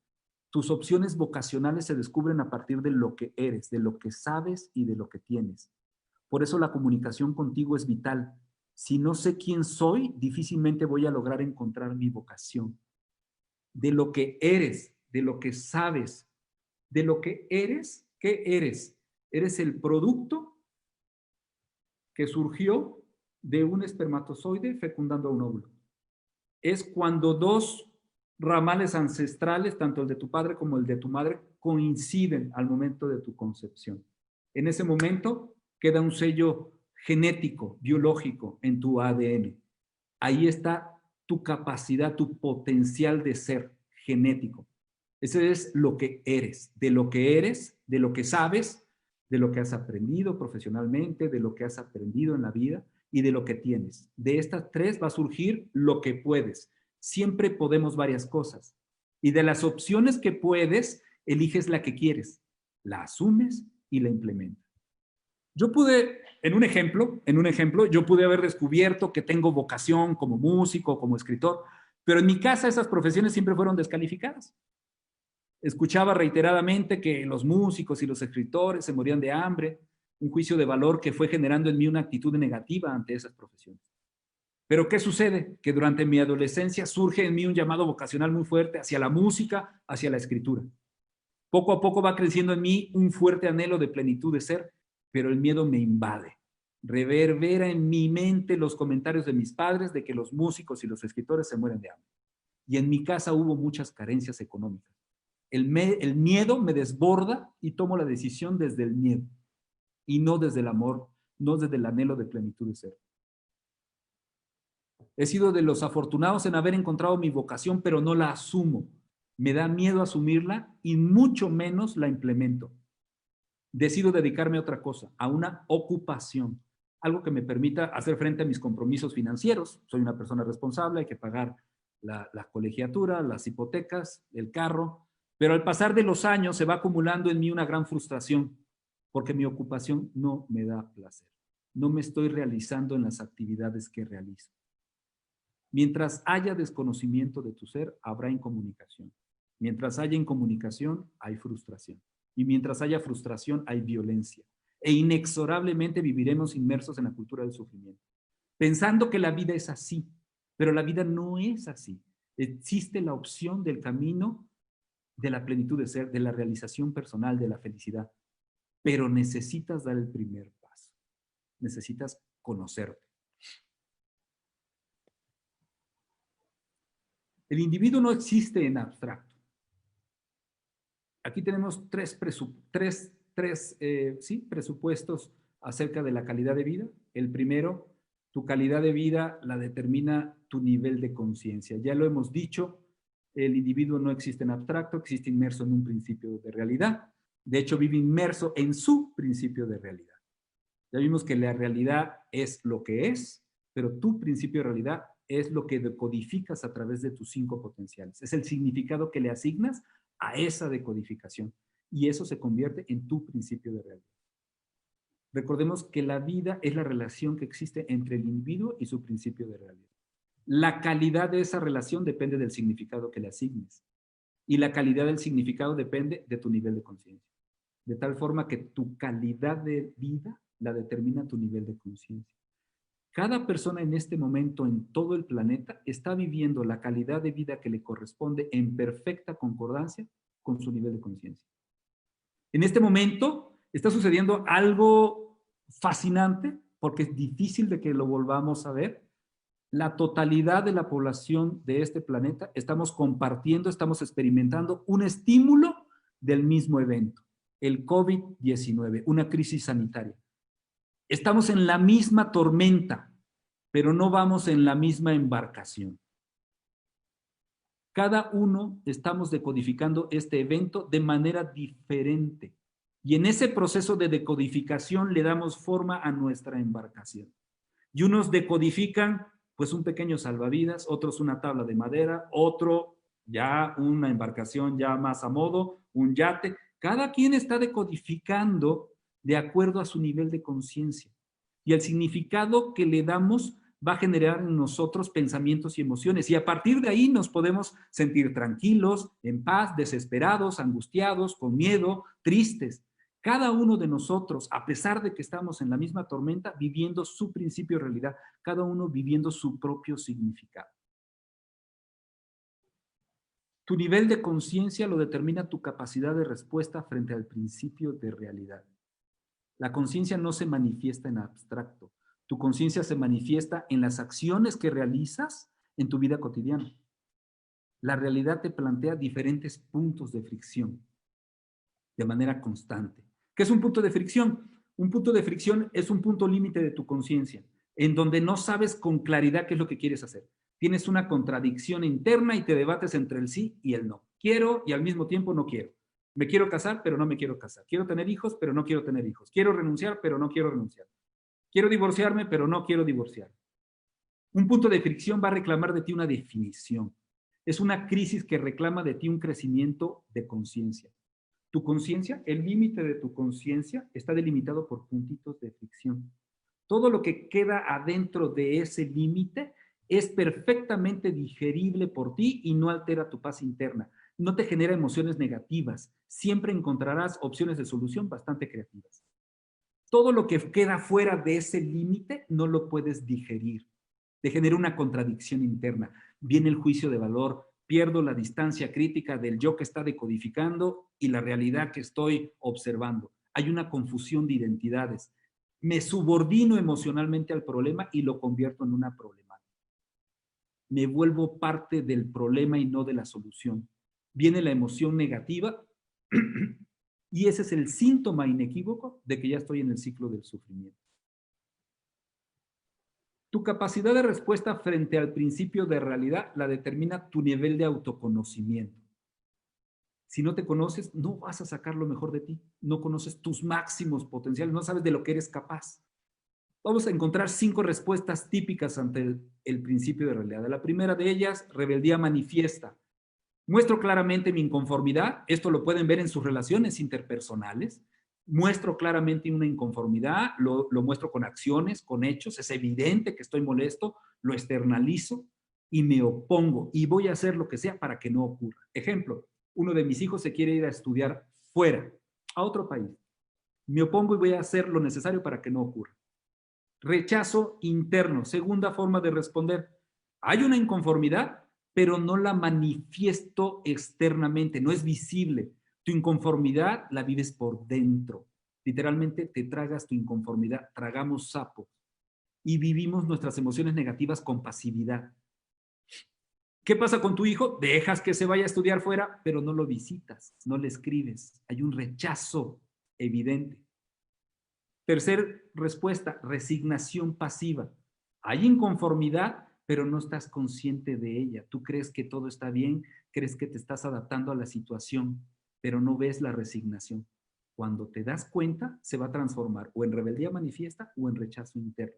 Tus opciones vocacionales se descubren a partir de lo que eres, de lo que sabes y de lo que tienes. Por eso la comunicación contigo es vital. Si no sé quién soy, difícilmente voy a lograr encontrar mi vocación. De lo que eres, de lo que sabes, de lo que eres, ¿qué eres? Eres el producto que surgió de un espermatozoide fecundando a un óvulo. Es cuando dos ramales ancestrales, tanto el de tu padre como el de tu madre, coinciden al momento de tu concepción. En ese momento queda un sello genético, biológico en tu ADN. Ahí está tu capacidad, tu potencial de ser genético. Ese es lo que eres, de lo que eres, de lo que sabes, de lo que has aprendido profesionalmente, de lo que has aprendido en la vida y de lo que tienes. De estas tres va a surgir lo que puedes. Siempre podemos varias cosas. Y de las opciones que puedes, eliges la que quieres, la asumes y la implementas. Yo pude, en un ejemplo, yo pude haber descubierto que tengo vocación como músico, como escritor, pero en mi casa esas profesiones siempre fueron descalificadas. Escuchaba reiteradamente que los músicos y los escritores se morían de hambre, un juicio de valor que fue generando en mí una actitud negativa ante esas profesiones. Pero ¿qué sucede? Que durante mi adolescencia surge en mí un llamado vocacional muy fuerte hacia la música, hacia la escritura. Poco a poco va creciendo en mí un fuerte anhelo de plenitud de ser, pero el miedo me invade. Reverbera en mi mente los comentarios de mis padres de que los músicos y los escritores se mueren de hambre. Y en mi casa hubo muchas carencias económicas. El miedo me desborda y tomo la decisión desde el miedo y no desde el amor, no desde el anhelo de plenitud de ser. He sido de los afortunados en haber encontrado mi vocación, pero no la asumo. Me da miedo asumirla y mucho menos la implemento. Decido dedicarme a otra cosa, a una ocupación, algo que me permita hacer frente a mis compromisos financieros. Soy una persona responsable, hay que pagar la colegiatura, las hipotecas, el carro, pero al pasar de los años se va acumulando en mí una gran frustración porque mi ocupación no me da placer. No me estoy realizando en las actividades que realizo. Mientras haya desconocimiento de tu ser, habrá incomunicación. Mientras haya incomunicación, hay frustración. Y mientras haya frustración, hay violencia. E inexorablemente viviremos inmersos en la cultura del sufrimiento, pensando que la vida es así, pero la vida no es así. Existe la opción del camino de la plenitud de ser, de la realización personal, de la felicidad, pero necesitas dar el primer paso. Necesitas conocerte. El individuo no existe en abstracto. Aquí tenemos tres presupuestos acerca de la calidad de vida. El primero, tu calidad de vida la determina tu nivel de conciencia. Ya lo hemos dicho, el individuo no existe en abstracto, existe inmerso en un principio de realidad. De hecho, vive inmerso en su principio de realidad. Ya vimos que la realidad es lo que es, pero tu principio de realidad es lo que decodificas a través de tus 5 potenciales. Es el significado que le asignas a esa decodificación. Y eso se convierte en tu principio de realidad. Recordemos que la vida es la relación que existe entre el individuo y su principio de realidad. La calidad de esa relación depende del significado que le asignes. Y la calidad del significado depende de tu nivel de conciencia. De tal forma que tu calidad de vida la determina tu nivel de conciencia. Cada persona en este momento en todo el planeta está viviendo la calidad de vida que le corresponde en perfecta concordancia con su nivel de conciencia. En este momento está sucediendo algo fascinante porque es difícil de que lo volvamos a ver. La totalidad de la población de este planeta estamos compartiendo, estamos experimentando un estímulo del mismo evento, el COVID-19, una crisis sanitaria. Estamos en la misma tormenta, pero no vamos en la misma embarcación. Cada uno estamos decodificando este evento de manera diferente. Y en ese proceso de decodificación le damos forma a nuestra embarcación. Y unos decodifican pues un pequeño salvavidas, otros una tabla de madera, otro ya una embarcación ya más a modo, un yate. Cada quien está decodificando de acuerdo a su nivel de conciencia. Y el significado que le damos va a generar en nosotros pensamientos y emociones. Y a partir de ahí nos podemos sentir tranquilos, en paz, desesperados, angustiados, con miedo, tristes. Cada uno de nosotros, a pesar de que estamos en la misma tormenta, viviendo su principio de realidad, cada uno viviendo su propio significado. Tu nivel de conciencia lo determina tu capacidad de respuesta frente al principio de realidad. La conciencia no se manifiesta en abstracto. Tu conciencia se manifiesta en las acciones que realizas en tu vida cotidiana. La realidad te plantea diferentes puntos de fricción de manera constante. ¿Qué es un punto de fricción? Un punto de fricción es un punto límite de tu conciencia, en donde no sabes con claridad qué es lo que quieres hacer. Tienes una contradicción interna y te debates entre el sí y el no. Quiero y al mismo tiempo no quiero. Me quiero casar, pero no me quiero casar. Quiero tener hijos, pero no quiero tener hijos. Quiero renunciar, pero no quiero renunciar. Quiero divorciarme, pero no quiero divorciar. Un punto de fricción va a reclamar de ti una definición. Es una crisis que reclama de ti un crecimiento de conciencia. Tu conciencia, el límite de tu conciencia está delimitado por puntitos de fricción. Todo lo que queda adentro de ese límite es perfectamente digerible por ti y no altera tu paz interna. No te genera emociones negativas. Siempre encontrarás opciones de solución bastante creativas. Todo lo que queda fuera de ese límite no lo puedes digerir. Te genera una contradicción interna. Viene el juicio de valor, pierdo la distancia crítica del yo que está decodificando y la realidad que estoy observando. Hay una confusión de identidades. Me subordino emocionalmente al problema y lo convierto en una problemática. Me vuelvo parte del problema y no de la solución. Viene la emoción negativa y ese es el síntoma inequívoco de que ya estoy en el ciclo del sufrimiento. Tu capacidad de respuesta frente al principio de realidad la determina tu nivel de autoconocimiento. Si no te conoces, no vas a sacar lo mejor de ti. No conoces tus máximos potenciales, no sabes de lo que eres capaz. Vamos a encontrar 5 respuestas típicas ante el principio de realidad. La primera de ellas, rebeldía manifiesta. Muestro claramente mi inconformidad. Esto lo pueden ver en sus relaciones interpersonales. Muestro claramente una inconformidad, lo muestro con acciones, con hechos. Es evidente que estoy molesto, lo externalizo y me opongo. Y voy a hacer lo que sea para que no ocurra. Ejemplo, uno de mis hijos se quiere ir a estudiar fuera, a otro país. Me opongo y voy a hacer lo necesario para que no ocurra. Rechazo interno, segunda forma de responder. Hay una inconformidad, pero no la manifiesto externamente, no es visible. Tu inconformidad la vives por dentro. Literalmente te tragas tu inconformidad, tragamos sapo y vivimos nuestras emociones negativas con pasividad. ¿Qué pasa con tu hijo? Dejas que se vaya a estudiar fuera, pero no lo visitas, no le escribes. Hay un rechazo evidente. Tercer respuesta, resignación pasiva. Hay inconformidad, pero no estás consciente de ella. Tú crees que todo está bien, crees que te estás adaptando a la situación, pero no ves la resignación. Cuando te das cuenta, se va a transformar o en rebeldía manifiesta o en rechazo interno.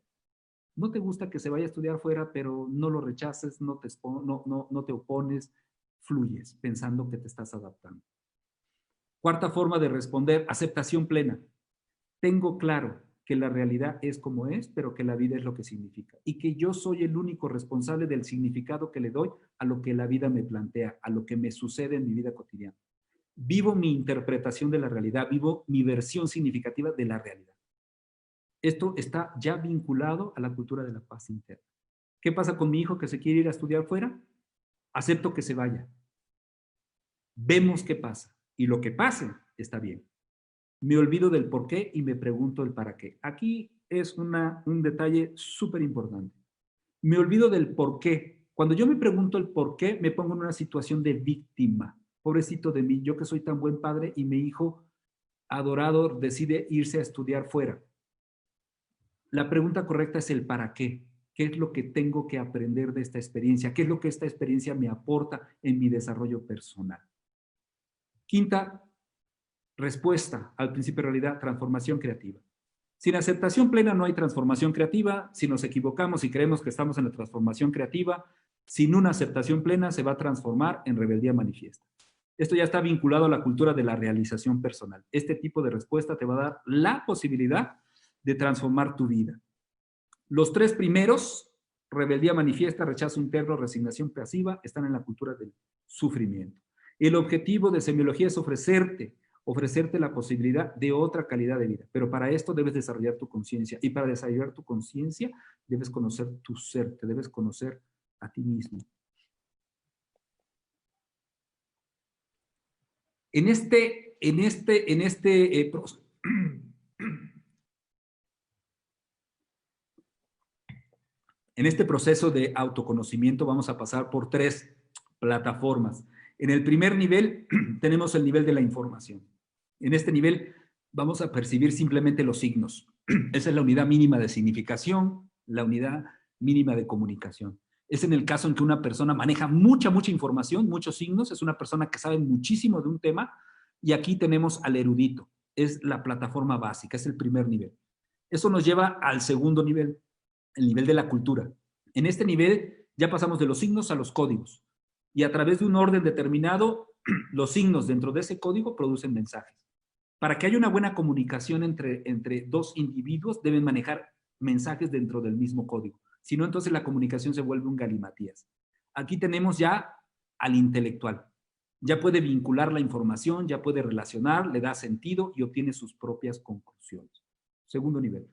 No te gusta que se vaya a estudiar fuera, pero no lo rechaces, no te opones, fluyes pensando que te estás adaptando. Cuarta forma de responder, aceptación plena. Tengo claro que la realidad es como es, pero que la vida es lo que significa y que yo soy el único responsable del significado que le doy a lo que la vida me plantea, a lo que me sucede en mi vida cotidiana. Vivo mi interpretación de la realidad, vivo mi versión significativa de la realidad. Esto está ya vinculado a la cultura de la paz interna. ¿Qué pasa con mi hijo que se quiere ir a estudiar fuera? Acepto que se vaya. Vemos qué pasa y lo que pase está bien. Me olvido del por qué y me pregunto el para qué. Aquí es un detalle súper importante. Me olvido del por qué. Cuando yo me pregunto el por qué, me pongo en una situación de víctima. Pobrecito de mí, yo que soy tan buen padre y mi hijo adorado decide irse a estudiar fuera. La pregunta correcta es el para qué. ¿Qué es lo que tengo que aprender de esta experiencia? ¿Qué es lo que esta experiencia me aporta en mi desarrollo personal? Quinta respuesta al principio de realidad, transformación creativa. Sin aceptación plena no hay transformación creativa. Si nos equivocamos y creemos que estamos en la transformación creativa, sin una aceptación plena se va a transformar en rebeldía manifiesta. Esto ya está vinculado a la cultura de la realización personal. Este tipo de respuesta te va a dar la posibilidad de transformar tu vida. Los 3 primeros, rebeldía manifiesta, rechazo interno, resignación pasiva, están en la cultura del sufrimiento. El objetivo de semiología es ofrecerte la posibilidad de otra calidad de vida. Pero para esto debes desarrollar tu conciencia. Y para desarrollar tu conciencia debes conocer tu ser, te debes conocer a ti mismo. En este proceso de autoconocimiento vamos a pasar por 3 plataformas. En el primer nivel tenemos el nivel de la información. En este nivel vamos a percibir simplemente los signos. Esa es la unidad mínima de significación, la unidad mínima de comunicación. Es en el caso en que una persona maneja mucha información, muchos signos, es una persona que sabe muchísimo de un tema, y aquí tenemos al erudito. Es la plataforma básica, es el primer nivel. Eso nos lleva al segundo nivel, el nivel de la cultura. En este nivel ya pasamos de los signos a los códigos, y a través de un orden determinado, los signos dentro de ese código producen mensajes. Para que haya una buena comunicación entre dos individuos, deben manejar mensajes dentro del mismo código. Si no, entonces la comunicación se vuelve un galimatías. Aquí tenemos ya al intelectual. Ya puede vincular la información, ya puede relacionar, le da sentido y obtiene sus propias conclusiones. Segundo nivel.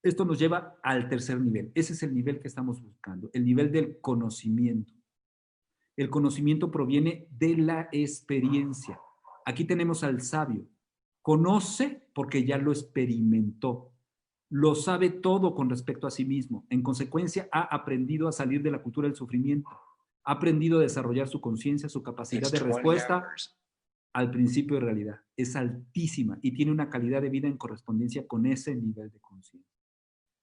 Esto nos lleva al tercer nivel. Ese es el nivel que estamos buscando, el nivel del conocimiento. El conocimiento proviene de la experiencia. Aquí tenemos al sabio. Conoce porque ya lo experimentó. Lo sabe todo con respecto a sí mismo. En consecuencia, ha aprendido a salir de la cultura del sufrimiento. Ha aprendido a desarrollar su conciencia, su capacidad de respuesta al principio de realidad. Es altísima y tiene una calidad de vida en correspondencia con ese nivel de conciencia.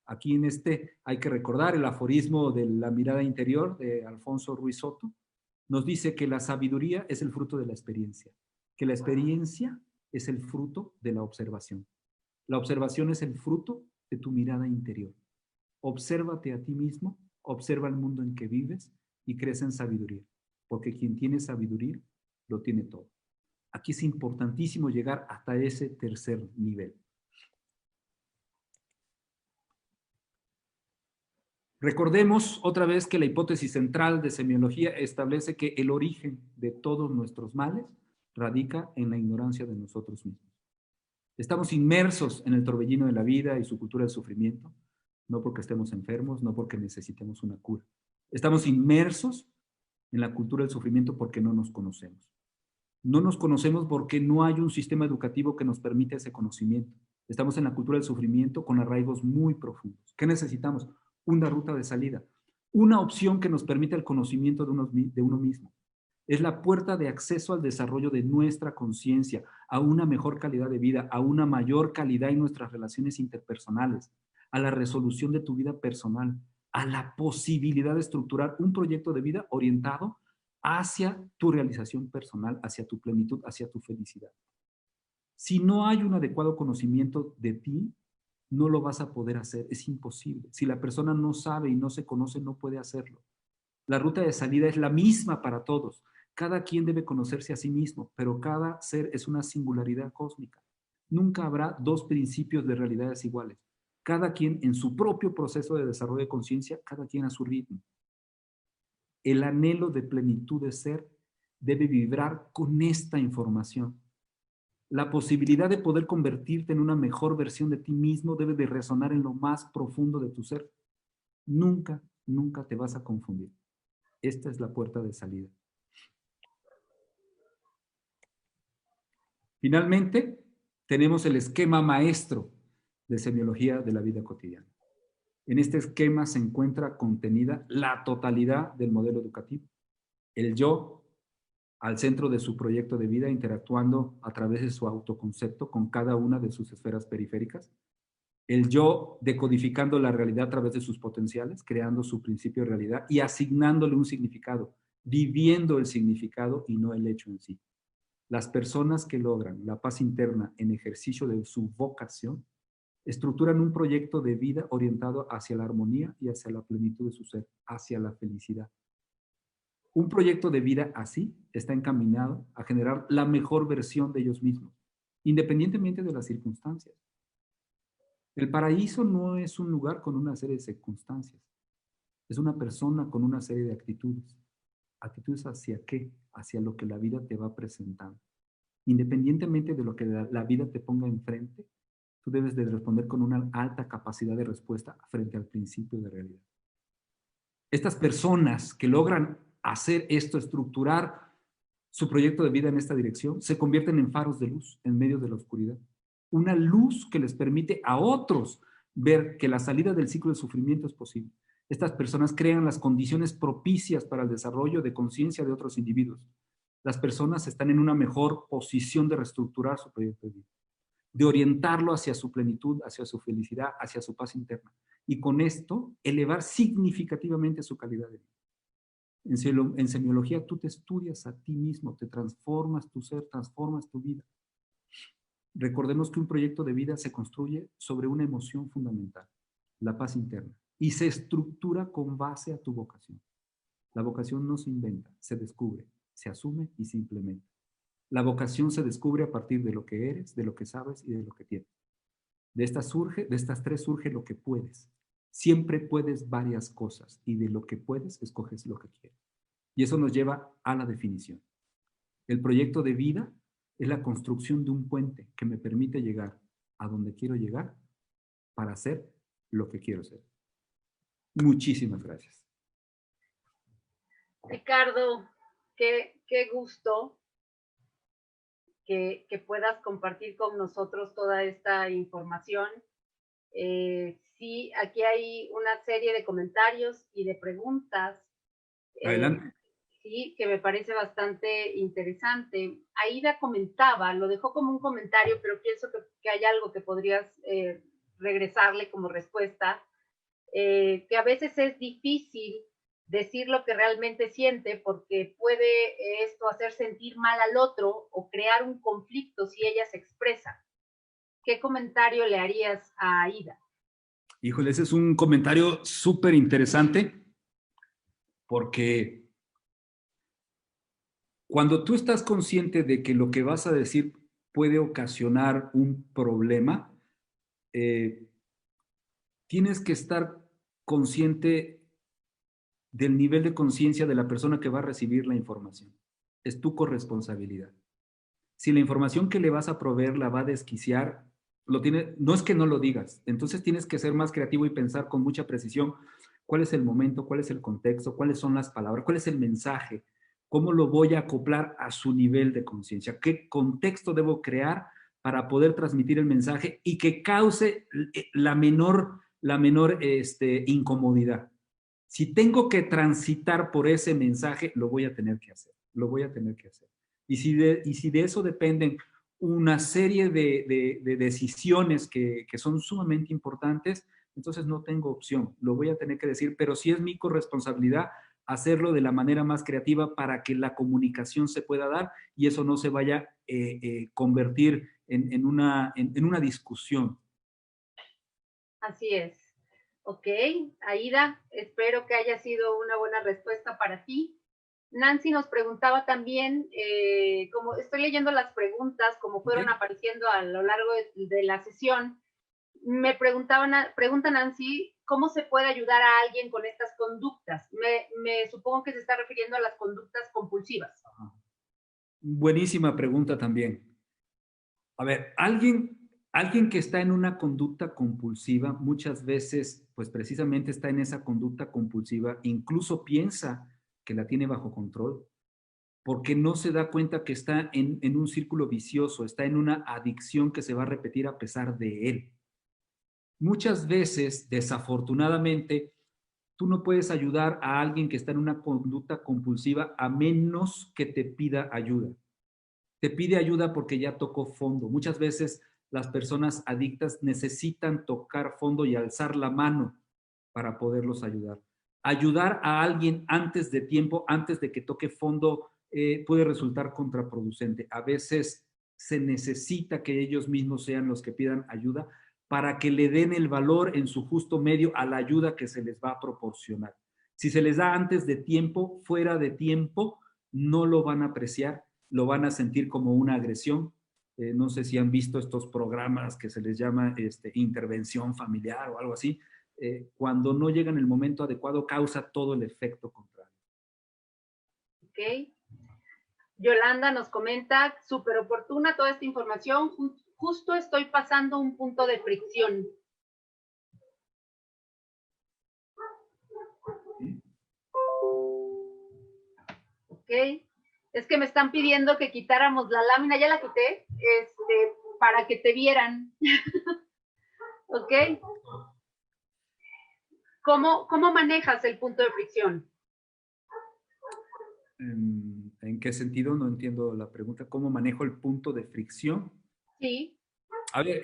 Aquí en este hay que recordar el aforismo de la mirada interior de Alfonso Ruiz Soto. Nos dice que la sabiduría es el fruto de la experiencia, que la experiencia es el fruto de la observación. La observación es el fruto de tu mirada interior. Obsérvate a ti mismo, observa el mundo en que vives y crece en sabiduría, porque quien tiene sabiduría lo tiene todo. Aquí es importantísimo llegar hasta ese tercer nivel. Recordemos otra vez que la hipótesis central de semiología establece que el origen de todos nuestros males radica en la ignorancia de nosotros mismos. Estamos inmersos en el torbellino de la vida y su cultura del sufrimiento, no porque estemos enfermos, no porque necesitemos una cura. Estamos inmersos en la cultura del sufrimiento porque no nos conocemos. No nos conocemos porque no hay un sistema educativo que nos permita ese conocimiento. Estamos en la cultura del sufrimiento con arraigos muy profundos. ¿Qué necesitamos? Una ruta de salida, una opción que nos permita el conocimiento de uno mismo. Es la puerta de acceso al desarrollo de nuestra conciencia, a una mejor calidad de vida, a una mayor calidad en nuestras relaciones interpersonales, a la resolución de tu vida personal, a la posibilidad de estructurar un proyecto de vida orientado hacia tu realización personal, hacia tu plenitud, hacia tu felicidad. Si no hay un adecuado conocimiento de ti, no lo vas a poder hacer, es imposible. Si la persona no sabe y no se conoce, no puede hacerlo. La ruta de salida es la misma para todos. Cada quien debe conocerse a sí mismo, pero cada ser es una singularidad cósmica. Nunca habrá dos principios de realidades iguales. Cada quien en su propio proceso de desarrollo de conciencia, cada quien a su ritmo. El anhelo de plenitud de ser debe vibrar con esta información. La posibilidad de poder convertirte en una mejor versión de ti mismo debe de resonar en lo más profundo de tu ser. Nunca, nunca te vas a confundir. Esta es la puerta de salida. Finalmente, tenemos el esquema maestro de semiología de la vida cotidiana. En este esquema se encuentra contenida la totalidad del modelo educativo. El yo al centro de su proyecto de vida, interactuando a través de su autoconcepto con cada una de sus esferas periféricas. El yo decodificando la realidad a través de sus potenciales, creando su principio de realidad y asignándole un significado, viviendo el significado y no el hecho en sí. Las personas que logran la paz interna en ejercicio de su vocación estructuran un proyecto de vida orientado hacia la armonía y hacia la plenitud de su ser, hacia la felicidad. Un proyecto de vida así está encaminado a generar la mejor versión de ellos mismos, independientemente de las circunstancias. El paraíso no es un lugar con una serie de circunstancias, es una persona con una serie de actitudes. ¿Actitudes hacia qué? Hacia lo que la vida te va presentando. Independientemente de lo que la vida te ponga enfrente, tú debes de responder con una alta capacidad de respuesta frente al principio de realidad. Estas personas que logran hacer esto, estructurar su proyecto de vida en esta dirección, se convierten en faros de luz en medio de la oscuridad. Una luz que les permite a otros ver que la salida del ciclo de sufrimiento es posible. Estas personas crean las condiciones propicias para el desarrollo de conciencia de otros individuos. Las personas están en una mejor posición de reestructurar su proyecto de vida. de orientarlo hacia su plenitud, hacia su felicidad, hacia su paz interna. Y con esto, elevar significativamente su calidad de vida. En semiología tú te estudias a ti mismo, te transformas tu ser, transformas tu vida. Recordemos que un proyecto de vida se construye sobre una emoción fundamental, la paz interna, y se estructura con base a tu vocación. La vocación no se inventa, se descubre, se asume y se implementa. La vocación se descubre a partir de lo que eres, de lo que sabes y de lo que tienes. De estas tres surge lo que puedes. Siempre puedes varias cosas y de lo que puedes escoges lo que quieres. Y eso nos lleva a la definición. El proyecto de vida es la construcción de un puente que me permite llegar a donde quiero llegar para ser lo que quiero ser. Muchísimas gracias. Ricardo, qué gusto que puedas compartir con nosotros toda esta información. Sí, aquí hay una serie de comentarios y de preguntas. Adelante. Sí, que me parece bastante interesante. Aida comentaba, lo dejó como un comentario, pero pienso que hay algo que podrías regresarle como respuesta, que a veces es difícil decir lo que realmente siente porque puede esto hacer sentir mal al otro o crear un conflicto si ella se expresa. ¿Qué comentario le harías a Aida? Híjole, ese es un comentario súper interesante porque cuando tú estás consciente de que lo que vas a decir puede ocasionar un problema, tienes que estar consciente del nivel de conciencia de la persona que va a recibir la información. Es tu corresponsabilidad. Si la información que le vas a proveer la va a desquiciar, no es que no lo digas, entonces tienes que ser más creativo y pensar con mucha precisión cuál es el momento, cuál es el contexto, cuáles son las palabras, cuál es el mensaje, cómo lo voy a acoplar a su nivel de conciencia, qué contexto debo crear para poder transmitir el mensaje y que cause la menor incomodidad. Si tengo que transitar por ese mensaje, lo voy a tener que hacer, lo voy a tener que hacer. Y si de eso dependen una serie de decisiones que son sumamente importantes, entonces no tengo opción, lo voy a tener que decir, pero sí es mi corresponsabilidad hacerlo de la manera más creativa para que la comunicación se pueda dar y eso no se vaya a convertir en una discusión. Así es. Ok, Aida, espero que haya sido una buena respuesta para ti. Nancy nos preguntaba también, como estoy leyendo las preguntas, como fueron apareciendo a lo largo de la sesión, pregunta Nancy, ¿cómo se puede ayudar a alguien con estas conductas? Me supongo que se está refiriendo a las conductas compulsivas. Buenísima pregunta también. A ver, alguien que está en una conducta compulsiva, muchas veces, pues precisamente está en esa conducta compulsiva, incluso piensa que la tiene bajo control, porque no se da cuenta que está en un círculo vicioso, está en una adicción que se va a repetir a pesar de él. Muchas veces, desafortunadamente, tú no puedes ayudar a alguien que está en una conducta compulsiva a menos que te pida ayuda. Te pide ayuda porque ya tocó fondo. Muchas veces las personas adictas necesitan tocar fondo y alzar la mano para poderlos ayudar. Ayudar a alguien antes de tiempo, antes de que toque fondo, puede resultar contraproducente. A veces se necesita que ellos mismos sean los que pidan ayuda para que le den el valor en su justo medio a la ayuda que se les va a proporcionar. Si se les da antes de tiempo, fuera de tiempo, no lo van a apreciar, lo van a sentir como una agresión. No sé si han visto estos programas que se les llama intervención familiar o algo así. Cuando no llega en el momento adecuado, causa todo el efecto contrario. Ok. Yolanda nos comenta, súper oportuna toda esta información, justo estoy pasando un punto de fricción. Ok, es que me están pidiendo que quitáramos la lámina, ya la quité, para que te vieran. Ok. ¿Cómo manejas el punto de fricción? ¿En qué sentido? No entiendo la pregunta. ¿Cómo manejo el punto de fricción? Sí. A ver,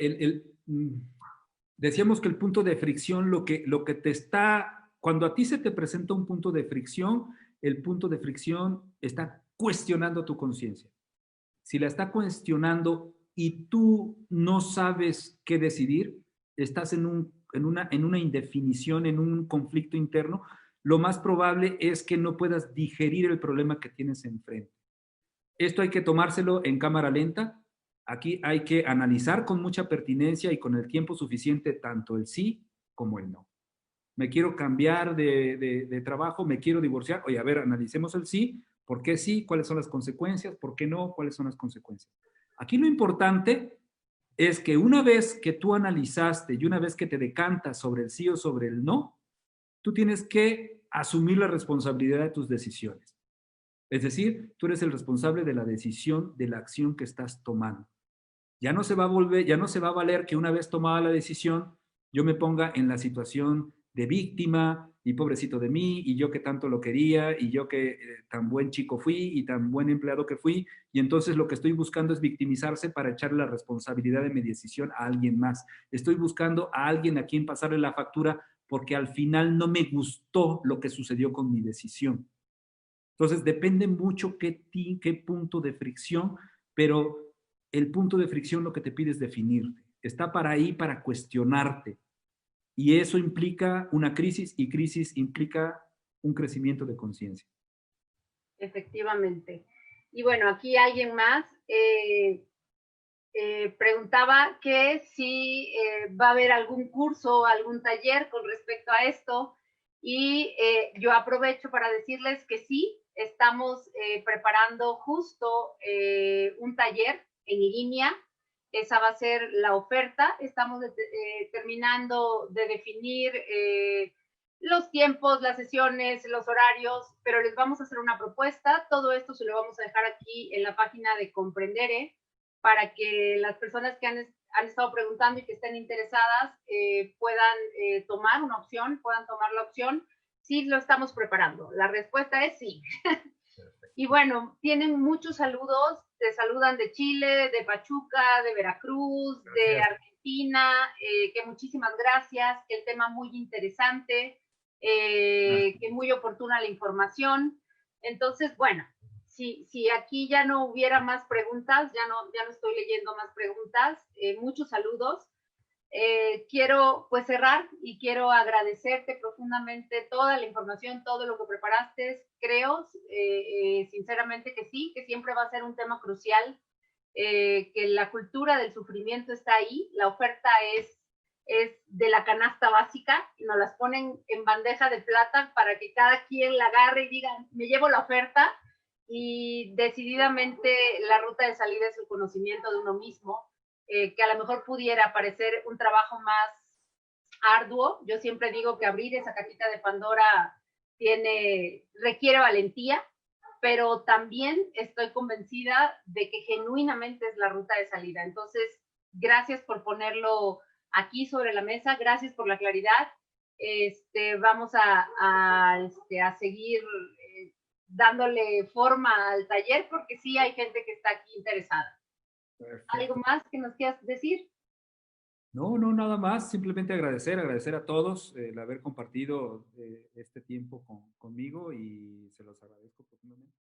decíamos que el punto de fricción, lo que te está, cuando a ti se te presenta un punto de fricción, el punto de fricción está cuestionando tu conciencia. Si la está cuestionando y tú no sabes qué decidir, estás en una indefinición, en un conflicto interno, lo más probable es que no puedas digerir el problema que tienes enfrente. Esto hay que tomárselo en cámara lenta. Aquí hay que analizar con mucha pertinencia y con el tiempo suficiente tanto el sí como el no. Me quiero cambiar de trabajo, me quiero divorciar. Oye, a ver, analicemos el sí. ¿Por qué sí? ¿Cuáles son las consecuencias? ¿Por qué no? ¿Cuáles son las consecuencias? Aquí lo importante es que una vez que tú analizaste y una vez que te decantas sobre el sí o sobre el no, tú tienes que asumir la responsabilidad de tus decisiones. Es decir, tú eres el responsable de la decisión, de la acción que estás tomando. Ya no se va a valer que una vez tomada la decisión, yo me ponga en la situación de víctima y pobrecito de mí y yo que tanto lo quería y yo que tan buen chico fui y tan buen empleado que fui y entonces lo que estoy buscando es victimizarse para echarle la responsabilidad de mi decisión a alguien más. Estoy buscando a alguien a quien pasarle la factura porque al final no me gustó lo que sucedió con mi decisión. Entonces depende mucho qué punto de fricción, pero el punto de fricción lo que te pide es definirte. Está para ahí para cuestionarte. Y eso implica una crisis y crisis implica un crecimiento de conciencia. Efectivamente. Y bueno, aquí alguien más preguntaba que si va a haber algún curso o algún taller con respecto a esto. Y yo aprovecho para decirles que sí, estamos preparando justo un taller en línea. Esa va a ser la oferta. Estamos terminando de definir los tiempos, las sesiones, los horarios, pero les vamos a hacer una propuesta. Todo esto se lo vamos a dejar aquí en la página de Comprendere para que las personas que han estado preguntando y que estén interesadas puedan tomar una opción, puedan tomar la opción. Sí, lo estamos preparando. La respuesta es sí. Y bueno, tienen muchos saludos. Te saludan de Chile, de Pachuca, de Veracruz, gracias. De Argentina, que muchísimas gracias, que el tema muy interesante, que muy oportuna la información. Entonces, bueno, si aquí ya no hubiera más preguntas, ya no estoy leyendo más preguntas, muchos saludos. Quiero pues cerrar y quiero agradecerte profundamente toda la información, todo lo que preparaste. Creo sinceramente que sí, que siempre va a ser un tema crucial, que la cultura del sufrimiento está ahí, la oferta es de la canasta básica y nos las ponen en bandeja de plata para que cada quien la agarre y diga, me llevo la oferta, y decididamente la ruta de salida es el conocimiento de uno mismo. Que a lo mejor pudiera parecer un trabajo más arduo. Yo siempre digo que abrir esa cajita de Pandora requiere valentía, pero también estoy convencida de que genuinamente es la ruta de salida. Entonces, gracias por ponerlo aquí sobre la mesa, gracias por la claridad. Vamos a seguir dándole forma al taller porque sí hay gente que está aquí interesada. Perfecto. ¿Algo más que nos quieras decir? No, nada más. Simplemente agradecer a todos el haber compartido este tiempo conmigo y se los agradezco profundamente.